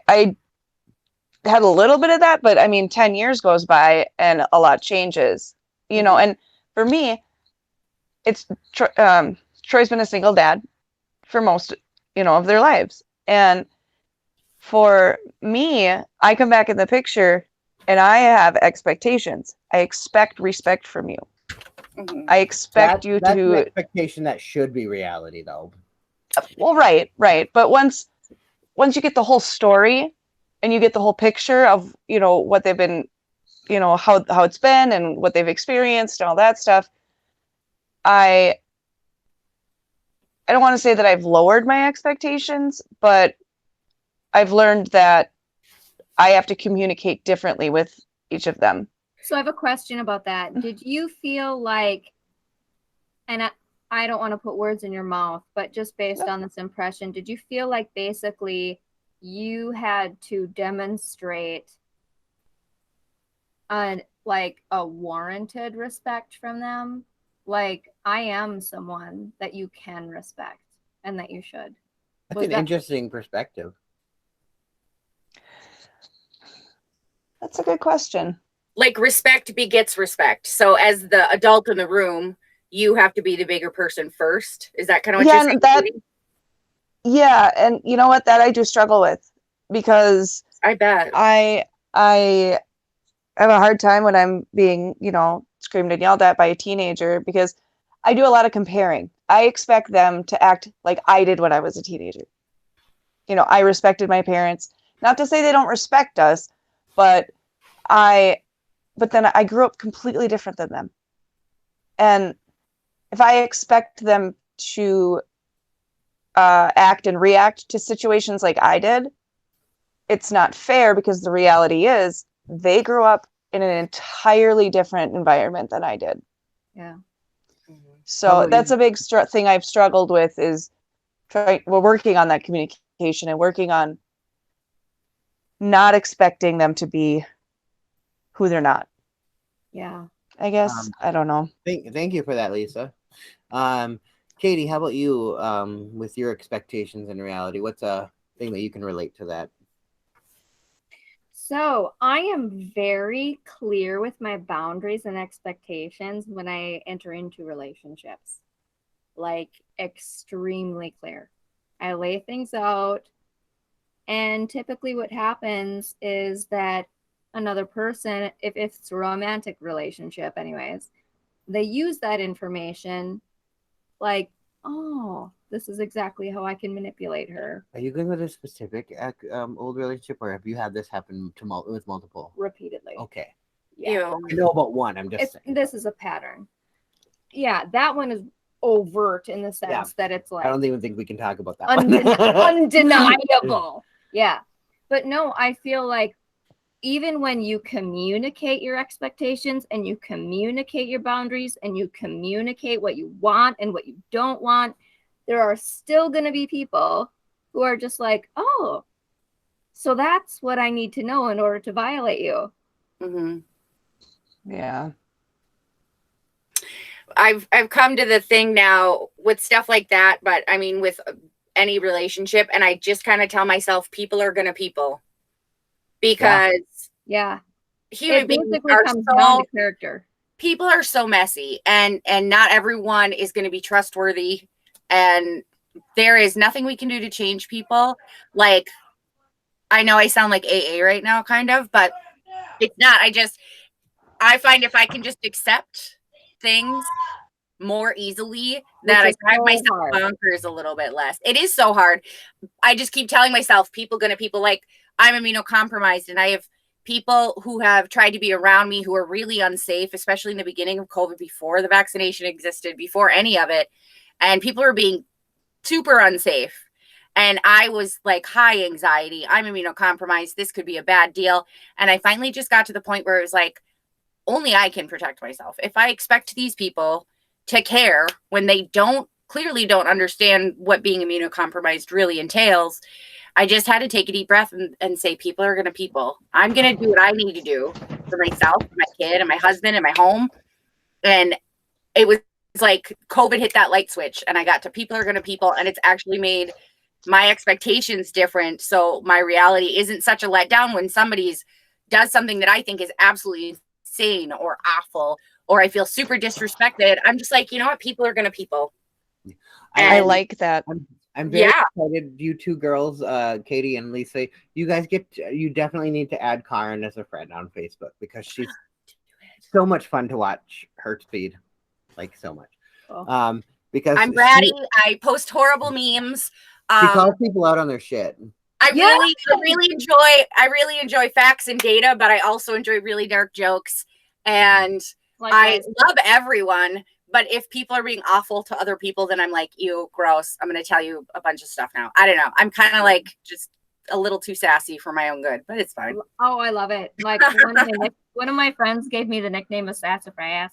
I had a little bit of that, but I mean, 10 years goes by and a lot changes, you know, and for me, it's, Troy's been a single dad for most, you know, of their lives. And for me, I come back in the picture and I have expectations. I expect respect from you. I expect you that's to. An expectation that should be reality, though. Well, right. But once you get the whole story and you get the whole picture of, you know, what they've been, you know, how it's been and what they've experienced and all that stuff, I don't want to say that I've lowered my expectations, but I've learned that I have to communicate differently with each of them. So I have a question about that. Did you feel like, and I don't want to put words in your mouth, but just based on this impression, did you feel like basically you had to demonstrate a warranted respect from them? Like, I am someone that you can respect and that you should. That's an interesting perspective. That's a good question. Like, respect begets respect. So as the adult in the room, you have to be the bigger person first. Is that kind of what you're saying? Yeah, and you know what? That I do struggle with, because I bet I have a hard time when I'm being, you know, screamed and yelled at by a teenager, because I do a lot of comparing. I expect them to act like I did when I was a teenager. You know, I respected my parents. Not to say they don't respect us, but then I grew up completely different than them. And if I expect them to act and react to situations like I did, it's not fair, because the reality is they grew up in an entirely different environment than I did. Yeah. So that's a big thing I've struggled with, is we're working on that communication and working on not expecting them to be who they're not. Yeah. I guess. I don't know. Thank you for that, Lisa. Katie, how about you with your expectations and reality? What's a thing that you can relate to that? So I am very clear with my boundaries and expectations when I enter into relationships. Like, extremely clear. I lay things out. And typically what happens is that another person, if it's a romantic relationship anyways, they use that information like, oh, this is exactly how I can manipulate her. Are you going with a specific old relationship, or have you had this happen with multiple? Repeatedly. Okay. Yeah. I know about one. I'm just saying. This is a pattern. Yeah, that one is overt in the sense that it's like, I don't even think we can talk about that undeniable. Yeah. But no, I feel like even when you communicate your expectations and you communicate your boundaries and you communicate what you want and what you don't want, there are still going to be people who are just like, oh, so that's what I need to know in order to violate you. Mm-hmm. Yeah. I've come to the thing now with stuff like that, but I mean, with any relationship, and I just kind of tell myself, people are gonna people, because human beings are so character. People are so messy, and not everyone is going to be trustworthy, and there is nothing we can do to change people. Like, I know I sound like AA right now, kind of, but it's not. I find if I can just accept things more easily, that I drive myself bonkers a little bit less. It is so hard. I just keep telling myself, people, like, I'm immunocompromised, and I have people who have tried to be around me who are really unsafe, especially in the beginning of COVID, before the vaccination existed, before any of it. And people are being super unsafe. And I was like, high anxiety. I'm immunocompromised. This could be a bad deal. And I finally just got to the point where it was like, only I can protect myself. If I expect these people to care when they clearly don't understand what being immunocompromised really entails, I just had to take a deep breath and say, people are going to people. I'm going to do what I need to do for myself, my kid, and my husband, and my home. And it was like COVID hit that light switch, and I got to people are going to people, and it's actually made my expectations different. So my reality isn't such a letdown when somebody's does something that I think is absolutely insane or awful, or I feel super disrespected. I'm just like, you know what? People are going to people. I like that. I'm very excited. You two girls, Katie and Lisa, you guys you definitely need to add Carin as a friend on Facebook because she's so much fun to watch her speed. Like so much. Oh. Because I'm bratty. I post horrible memes. She calls people out on their shit. I really enjoy facts and data, but I also enjoy really dark jokes. And I love everyone. But if people are being awful to other people, then I'm like, ew, gross. I'm going to tell you a bunch of stuff now. I don't know. I'm kind of like just a little too sassy for my own good, but it's fine. Oh, I love it. Like one of my friends gave me the nickname of Sassafras.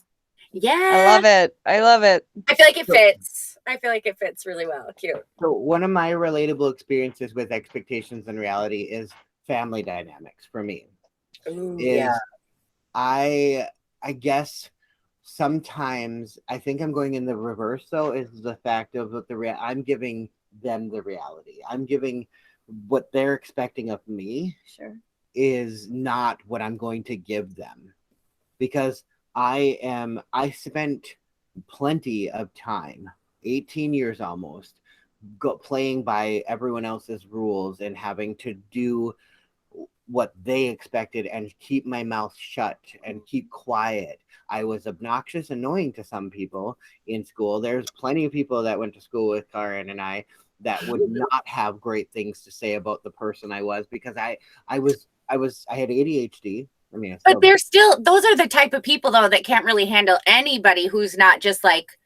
Yeah. I love it. I feel like it fits. I feel like it fits really well. Cute. So one of my relatable experiences with expectations and reality is family dynamics for me. Ooh, yeah. I guess sometimes I think I'm going in the reverse though, is the fact of I'm giving them the reality. I'm giving what they're expecting of me is not what I'm going to give them, because I spent plenty of time, 18 years almost, playing by everyone else's rules and having to do what they expected and keep my mouth shut and keep quiet. I was obnoxious, annoying to some people in school. There's plenty of people that went to school with Carin and I that would not have great things to say about the person I was, because I had ADHD. I mean, but those are the type of people though that can't really handle anybody who's not just like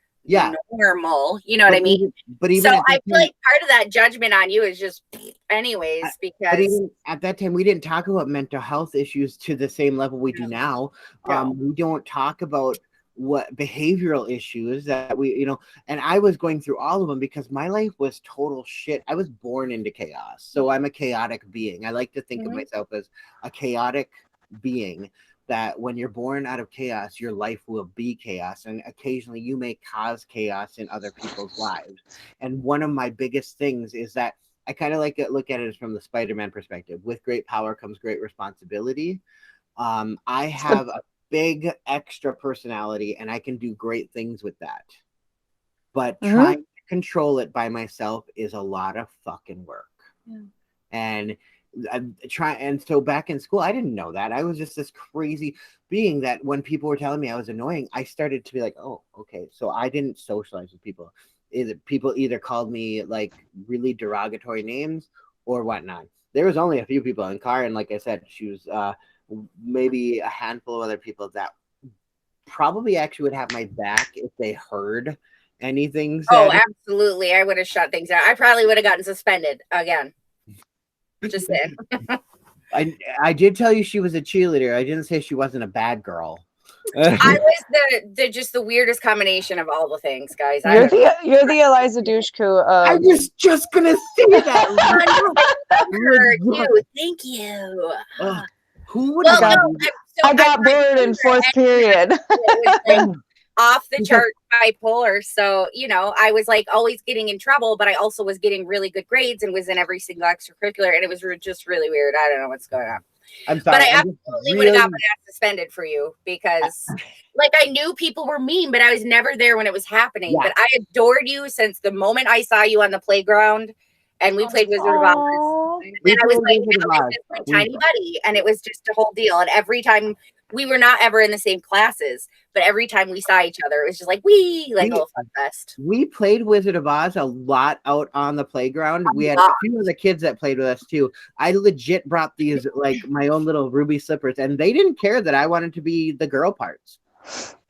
normal. You know what I mean? But even so, I feel like part of that judgment on you is just, anyways, because but even at that time we didn't talk about mental health issues to the same level we do now. We don't talk about what behavioral issues that we, and I was going through all of them because my life was total shit. I was born into chaos, so I'm a chaotic being. I like to think of myself as a chaotic being, that when you're born out of chaos, your life will be chaos, and occasionally you may cause chaos in other people's lives. And one of my biggest things is that I kind of look at it from the Spider-Man perspective. With great power comes great responsibility. I have a big extra personality and I can do great things with that, but trying to control it by myself is a lot of fucking work. And so back in school, I didn't know that. I was just this crazy being that when people were telling me I was annoying, I started to be like, oh, okay. So I didn't socialize with people. People either called me like really derogatory names or whatnot. There was only a few people in Carin, like I said, she was maybe a handful of other people that probably actually would have my back if they heard anything said. Oh, absolutely. I would have shut things down. I probably would have gotten suspended again. Just saying. I did tell you she was a cheerleader. I didn't say she wasn't a bad girl. I was just the weirdest combination of all the things, guys. You're the Eliza Dushku. I was just gonna say that. Thank you. Who would have got? I got bored in fourth period. Off the chart bipolar. So, I was like always getting in trouble, but I also was getting really good grades and was in every single extracurricular. And it was just really weird. I don't know what's going on. I'm sorry. But I absolutely would have got my ass suspended for you because I knew people were mean, but I was never there when it was happening. Yeah. But I adored you since the moment I saw you on the playground and we played Wizard of Oz. And I was like this tiny buddy. And it was just a whole deal. And every time we were not ever in the same classes, but every time we saw each other, it was just like, a little fun fest. We played Wizard of Oz a lot out on the playground. We had a few of the kids that played with us too. I legit brought these, my own little ruby slippers, and they didn't care that I wanted to be the girl parts.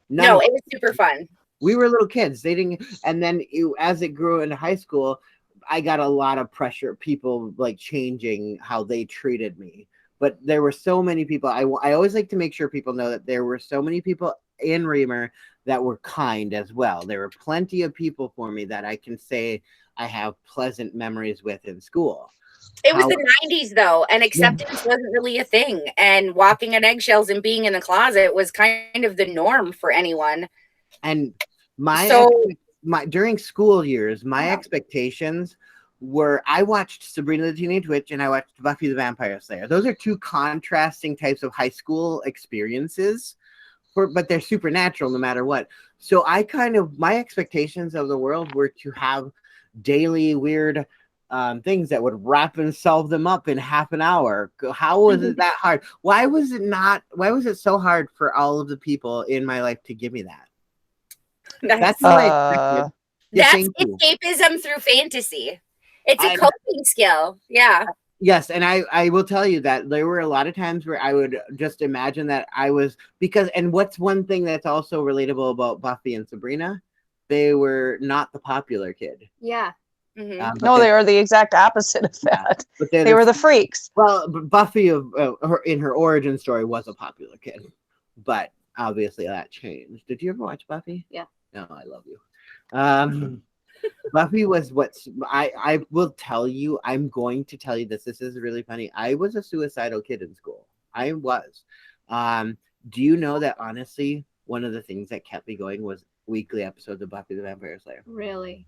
No, it was super fun. We were little kids. They didn't, and then as it grew into high school, I got a lot of pressure, people changing how they treated me. But there were so many people. I always like to make sure people know that there were so many people in Reamer that were kind as well. There were plenty of people for me that I can say I have pleasant memories with in school. It was the 90s though, and acceptance wasn't really a thing. And walking on eggshells and being in the closet was kind of the norm for anyone. And during school years, my expectations were I watched Sabrina the Teenage Witch and I watched Buffy the Vampire Slayer. Those are two contrasting types of high school experiences, but they're supernatural no matter what. So my expectations of the world were to have daily weird things that would wrap and solve them up in half an hour. How was it that hard? Why was it so hard for all of the people in my life to give me that? That's what I expected. That's escapism through fantasy. It's a coping skill. Yeah. Yes, and I will tell you that there were a lot of times where I would just imagine that I was and what's one thing that's also relatable about Buffy and Sabrina? They were not the popular kid. Yeah. Mm-hmm. No, they were the exact opposite of that. But they were the freaks. Well, Buffy in her origin story was a popular kid, but obviously that changed. Did you ever watch Buffy? Yeah. No, I love you. Buffy was I will tell you, I'm going to tell you this. This is really funny. I was a suicidal kid in school. I was. Do you know that honestly, one of the things that kept me going was weekly episodes of Buffy the Vampire Slayer? Really?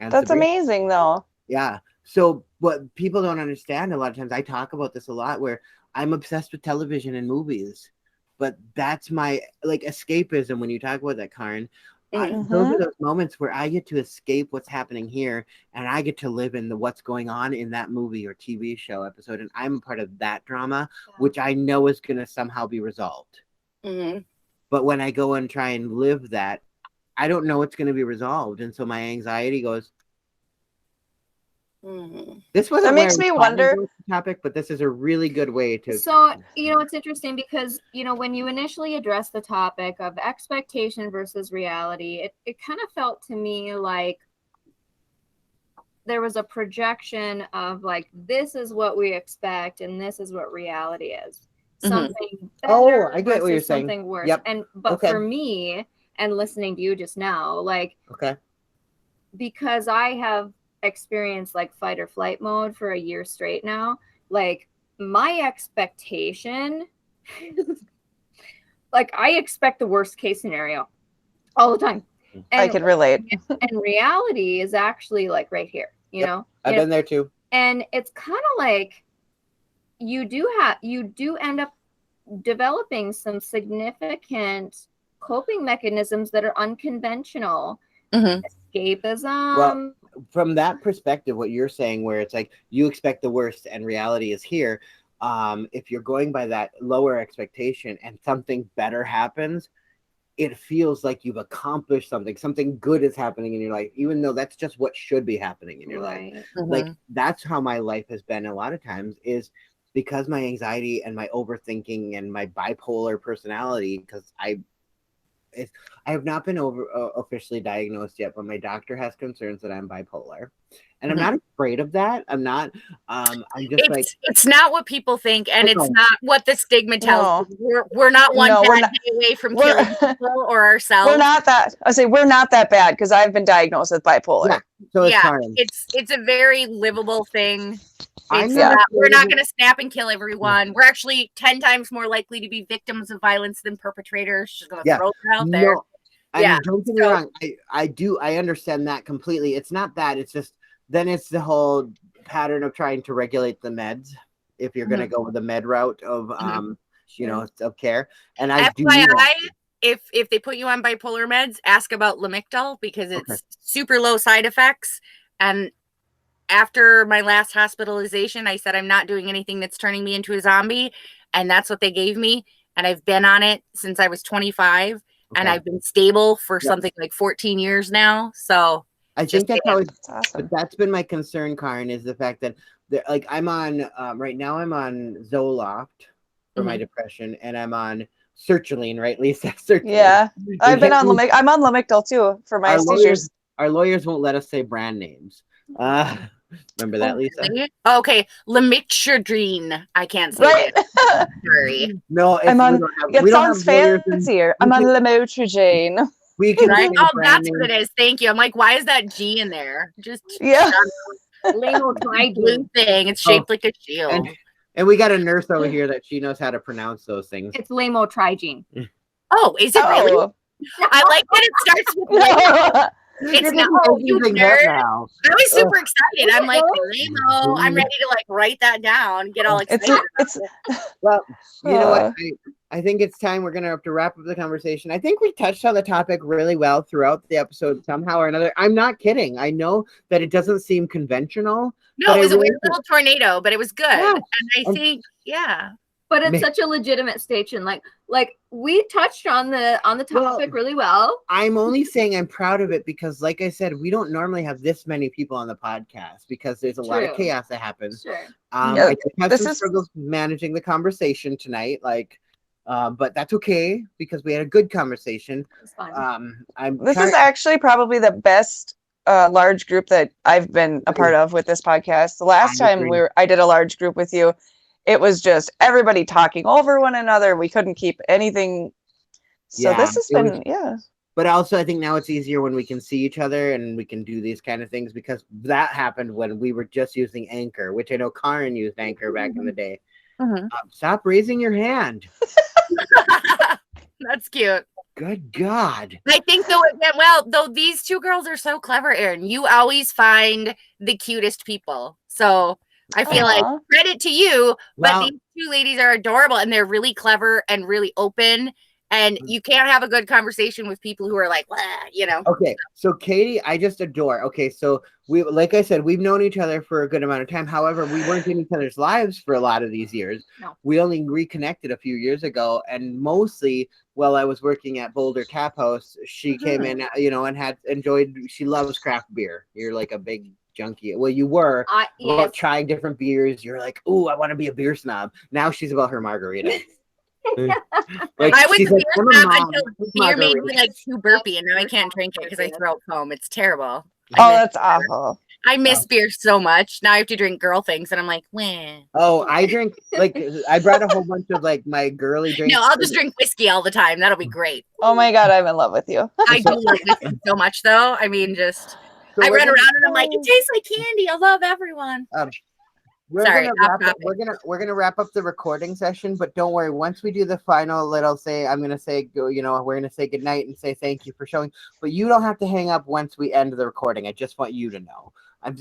And that's amazing though. Yeah. So what people don't understand a lot of times, I talk about this a lot, where I'm obsessed with television and movies, but that's my escapism. When you talk about that, Carin, those are those moments where I get to escape what's happening here, and I get to live in what's going on in that movie or TV show episode, and I'm a part of that drama, which I know is going to somehow be resolved. Mm-hmm. But when I go and try and live that, I don't know it's going to be resolved, and so my anxiety goes. This wasn't that makes me wonder topic, but this is a really good way to. So it's interesting because when you initially addressed the topic of expectation versus reality, it kind of felt to me like there was a projection of this is what we expect and this is what reality is. Something better I get what you're saying. Something worse. Yep. But for me, and listening to you just now, because I have experienced fight or flight mode for a year straight now, my expectation I expect the worst case scenario all the time, and I can relate. And reality is actually right here, you know. I've been there too, and it's kind of you do end up developing some significant coping mechanisms that are unconventional. Escapism. Well, from that perspective, what you're saying, where it's you expect the worst and reality is here, if you're going by that lower expectation and something better happens, it feels like you've accomplished something good is happening in your life, even though that's just what should be happening in your life. That's how my life has been a lot of times, is because my anxiety and my overthinking and my bipolar personality, because I have not been officially diagnosed yet, but my doctor has concerns that I'm bipolar, and I'm not afraid of that. I'm not. I'm just it's not what people think, and it's not what the stigma tells. No. We're not one bad day away from killing people or ourselves. We're not that. I say we're not that bad because I've been diagnosed with bipolar. Yeah, so it's a very livable thing. We're not going to snap and kill everyone. We're actually 10 times more likely to be victims of violence than perpetrators. Just going to throw it out there. Don't get me wrong. I understand that completely. It's not that. It's just then it's the whole pattern of trying to regulate the meds. If you're going to go with the med route of of care, and I FYI, if they put you on bipolar meds, ask about Lamictal because it's super low side effects. And after my last hospitalization, I said, I'm not doing anything that's turning me into a zombie. And that's what they gave me. And I've been on it since I was 25. And I've been stable for something like 14 years now. So I think that's how that's been my concern, Carin, is the fact that I'm on right now I'm on Zoloft for my depression, and I'm on sertraline, right, Lisa? Sertraline. Yeah. I'm on Lamictal too for my seizures. Our lawyers won't let us say brand names. Remember that, Lisa? Really? Okay, Lamictal. I can't say it. Sorry. No, it sounds fancier. I'm on Lamictal. We can that's what it is. Thank you. I'm like, why is that G in there? Just blue thing. It's shaped like a shield. And we got a nurse over here that she knows how to pronounce those things. It's lamotrigine. Oh, is it really? I like that it starts with It's not. Oh, you nerd! I was super excited. I'm like, Lamo. I'm ready to like write that down. Get all excited. Well, you know what? I think it's time we're gonna have to wrap up the conversation. I think we touched on the topic really well throughout the episode somehow or another. I'm not kidding. I know that it doesn't seem conventional. No, it was a weird little tornado, but it was good. Yeah. And I think, But it's such a legitimate station. Like we touched on the topic really well. I'm only saying I'm proud of it because, like I said, we don't normally have this many people on the podcast because there's a lot of chaos that happens. Sure. I had some struggles managing the conversation tonight, but that's okay because we had a good conversation. It's fun. This is actually probably the best large group that I've been a part of with this podcast. The last time I did a large group with you, it was just everybody talking over one another. We couldn't keep anything. So this has been, But also, I think now it's easier when we can see each other and we can do these kind of things because that happened when we were just using Anchor, which I know Carin used Anchor back in the day. Stop raising your hand. That's cute. Good God. I think though it went well. Though these two girls are so clever, Ehryn. You always find the cutest people. So I feel like credit to you, but these two ladies are adorable and they're really clever and really open. And you can't have a good conversation with people who are like, Okay, so Katie, I just adore. Okay, so we, like I said, we've known each other for a good amount of time. However, we weren't in each other's lives for a lot of these years. No. We only reconnected a few years ago, and mostly while I was working at Boulder Tap House, she came in, and had enjoyed. She loves craft beer. You're like a big junkie. Well, you were about trying different beers. You're like, ooh, I want to be a beer snob. Now she's about her margarita. I was beer snob until beer made me like too burpy, and now I can't drink it because I throw up foam. It's terrible. That's awful. I miss beer so much. Now I have to drink girl things, and I'm like, wah. Oh, I drink I brought a whole bunch of my girly drinks. No, I'll just drink whiskey all the time. That'll be great. Oh my God, I'm in love with you. I do love whiskey so much, though. I mean, I run around and I'm like, it tastes like candy. I love everyone. We're gonna wrap up the recording session, but don't worry. Once we do the final little I'm gonna say we're gonna say goodnight and say thank you for showing. But you don't have to hang up once we end the recording. I just want you to know.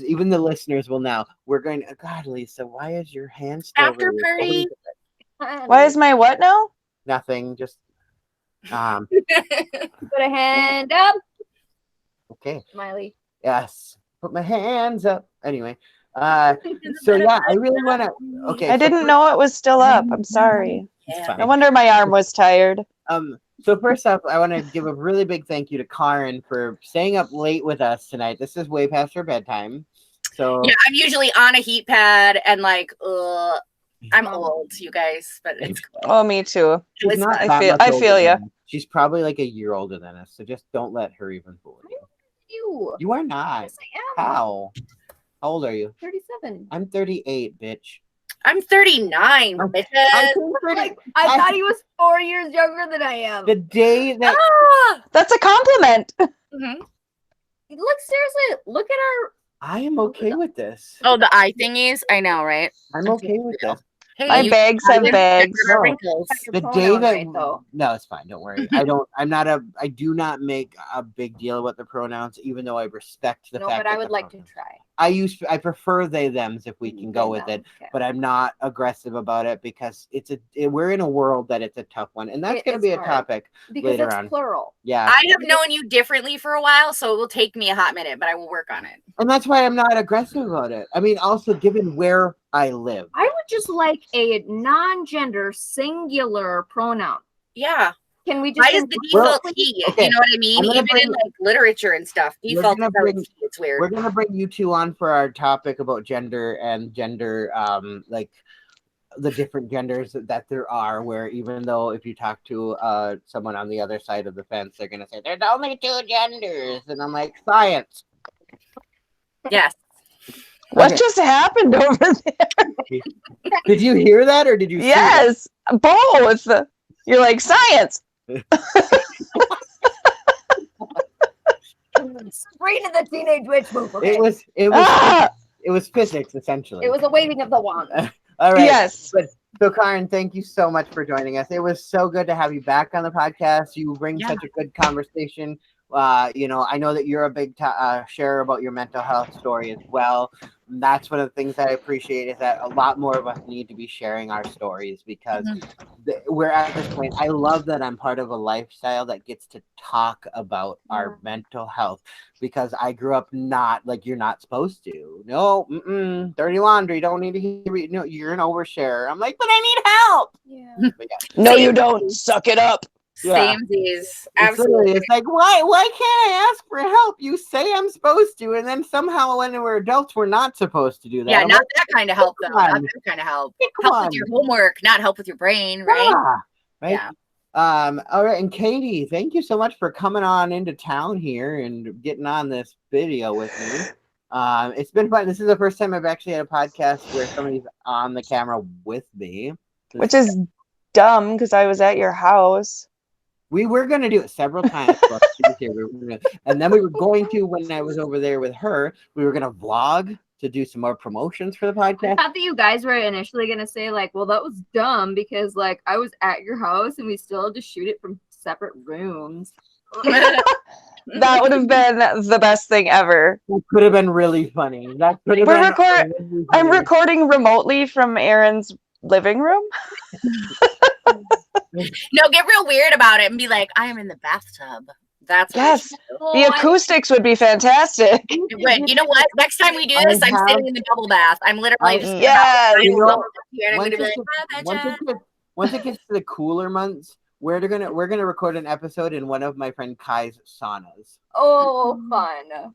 Even the listeners will know. We're going to. God, Lisa, why is your hand still after party? Why is my what now? Nothing. Just put a hand up. Okay. Smiley. Yes. Put my hands up. Anyway. I really want to. Okay. I didn't know it was still up. I'm sorry. Yeah. No wonder my arm was tired. So first off, I want to give a really big thank you to Carin for staying up late with us tonight. This is way past her bedtime. So yeah, I'm usually on a heat pad and I'm old, you guys, but it's cool. Oh, me too. I feel you. She's probably like a year older than us, so just don't let her even fool you. You are not. Yes, I am. How old are you? 37. I'm 38, bitch. I'm 39, bitches. I thought he was 4 years younger than I am. The day that that's a compliment. Mm-hmm. Look, seriously, look at our. I am okay with this. Oh, the eye thingies? I know, right? I'm okay with this. Hey, my bags have bags. The day that no, it's fine. Don't worry. I do not make a big deal about the pronouns, even though I respect the fact. No, but I would like to try. I prefer they thems if we can go with it, but I'm not aggressive about it because we're in a world that it's a tough one, and that's going to be a topic later on. Plural. Yeah, I have known you differently for a while, so it will take me a hot minute, but I will work on it. And that's why I'm not aggressive about it. I mean, also given where I live, I would just like a non-gender singular pronoun. Yeah. Can we just? Why is the default he? Okay. You know what I mean? Even in literature and stuff, default is it's weird. We're gonna bring you two on for our topic about gender and gender, the different genders that there are. Where even though if you talk to someone on the other side of the fence, they're gonna say there's only two genders, and I'm like, science. Yes. What just happened over there? Did you hear that, or did you? Yes, both. You're like science. Sabrina the Teenage Witch movie. It was physics essentially. It was a waving of the wand. All right. Yes. So Carin, thank you so much for joining us. It was so good to have you back on the podcast. You bring such a good conversation. You know, I know that you're a big sharer about your mental health story as well. And that's one of the things that I appreciate is that a lot more of us need to be sharing our stories because we're at this point. I love that I'm part of a lifestyle that gets to talk about our mental health because I grew up not like you're not supposed to. No, dirty laundry. Don't need to hear. No, you're an overshare. I'm like, but I need help. Yeah. But yeah. No, you don't. Suck it up. Yeah. Samesies. Absolutely. Absolutely. It's like, why can't I ask for help? You say I'm supposed to, and then somehow when we're adults, we're not supposed to do that. Yeah, I'm not like, that kind of help, though. come on. Not that kind of help. Come Help on. with your homework, not help with your brain, right? Yeah. Right. Yeah. All right, and Katie, thank you so much for coming on into town here and getting on this video with me. It's been fun. This is the first time I've actually had a podcast where somebody's on the camera with me. Which is dumb because I was at your house. We were going to do it several times. And then we were going to, when I was over there with her, we were going to vlog to do some more promotions for the I podcast. thought that you guys were initially gonna say like, well, that was dumb because like I was at your house and we still had to shoot it from separate rooms. That would have been the best thing ever. That could have been really funny. That could have We're been really I'm funny. recording remotely from Aaron's living room. No, get real weird about it and be like, I am in the bathtub. That's what Yes. The acoustics would be fantastic. Wait, you know what? Next time we do this, I'm sitting in the double bath. I'm literally just Yes. You know, and I'm once gonna be like, once it gets to the cooler months, we're gonna record an episode in one of my friend Kai's saunas. Oh, fun.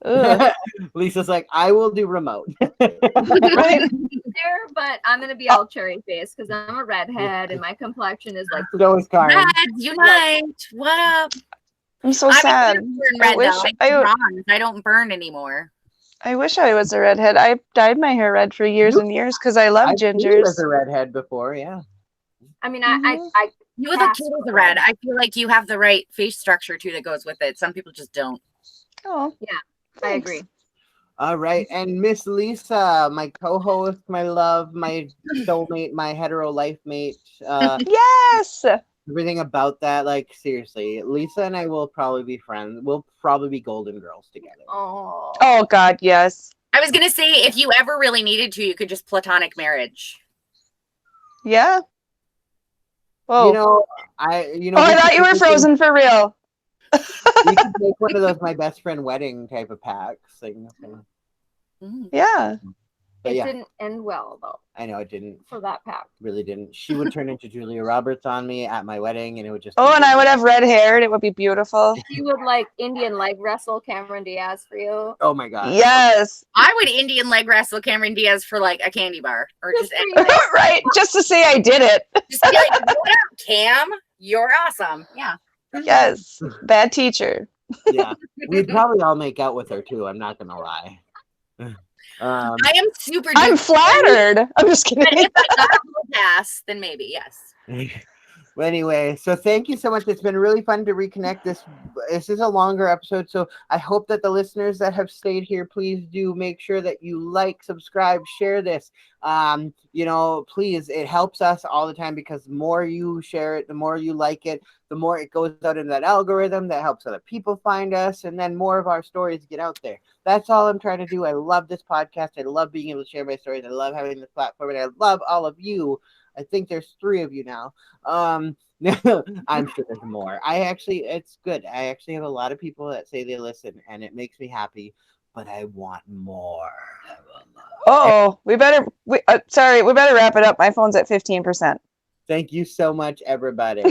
Yeah. Lisa's like, I will do remote. Right. There, but I'm gonna be all cherry faced because I'm a redhead and my complexion is like So is Carin. Reds, unite. What up? I'm so I sad. was burn red, I wish though. I don't burn anymore. I wish I was a redhead. I dyed my hair red for years and years because I love I've seen you gingers. as a redhead before, yeah. I mean Mhm. I You look Pass cute as a for red. red. I feel like you have the right face structure too that goes with it. Some people just don't. Oh, I thanks. agree. All right, and Miss Lisa, my co-host, my love, my soulmate, my hetero life mate, Yes. everything about that. Like seriously, Lisa and I will probably be friends. We'll probably be golden girls together. Oh. Oh God, yes. I was gonna say if you ever really needed to, you could just platonic marriage. Yeah. Whoa. You know, I thought you were frozen for real. We could make one of those my best friend wedding type of packs. Like, Yeah. but It yeah, didn't end well though I know it didn't. for that pack. Really didn't. She would turn into Julia Roberts on me at my wedding, and it would just. Oh, and I would have red hair, and it would be beautiful. You would like Indian leg wrestle Cameron Diaz for you. Oh my god. Yes. I would Indian leg wrestle Cameron Diaz for like a candy bar or just Just for you. Right. Just to say I did it. just be like, what up, Cam? You're awesome. Yeah. Yes. Bad teacher. Yeah, we'd probably all make out with her too. I'm not gonna lie. I am super. I'm flattered. I'm just kidding. If I got a whole pass, then maybe yes. Well, anyway, so thank you so much. It's been really fun to reconnect. This is a longer episode, so I hope that the listeners that have stayed here, please do make sure that you like, subscribe, share this. Please, it helps us all the time because the more you share it, the more you like it, the more it goes out in that algorithm that helps other people find us, and then more of our stories get out there. That's all I'm trying to do. I love this podcast. I love being able to share my stories. I love having this platform, and I love all of you. I think there's 3 of you now. I'm sure there's more. It's good. I actually have a lot of people that say they listen, and it makes me happy, but I want more. Oh, we better wrap it up. My phone's at 15%. Thank you so much, everybody.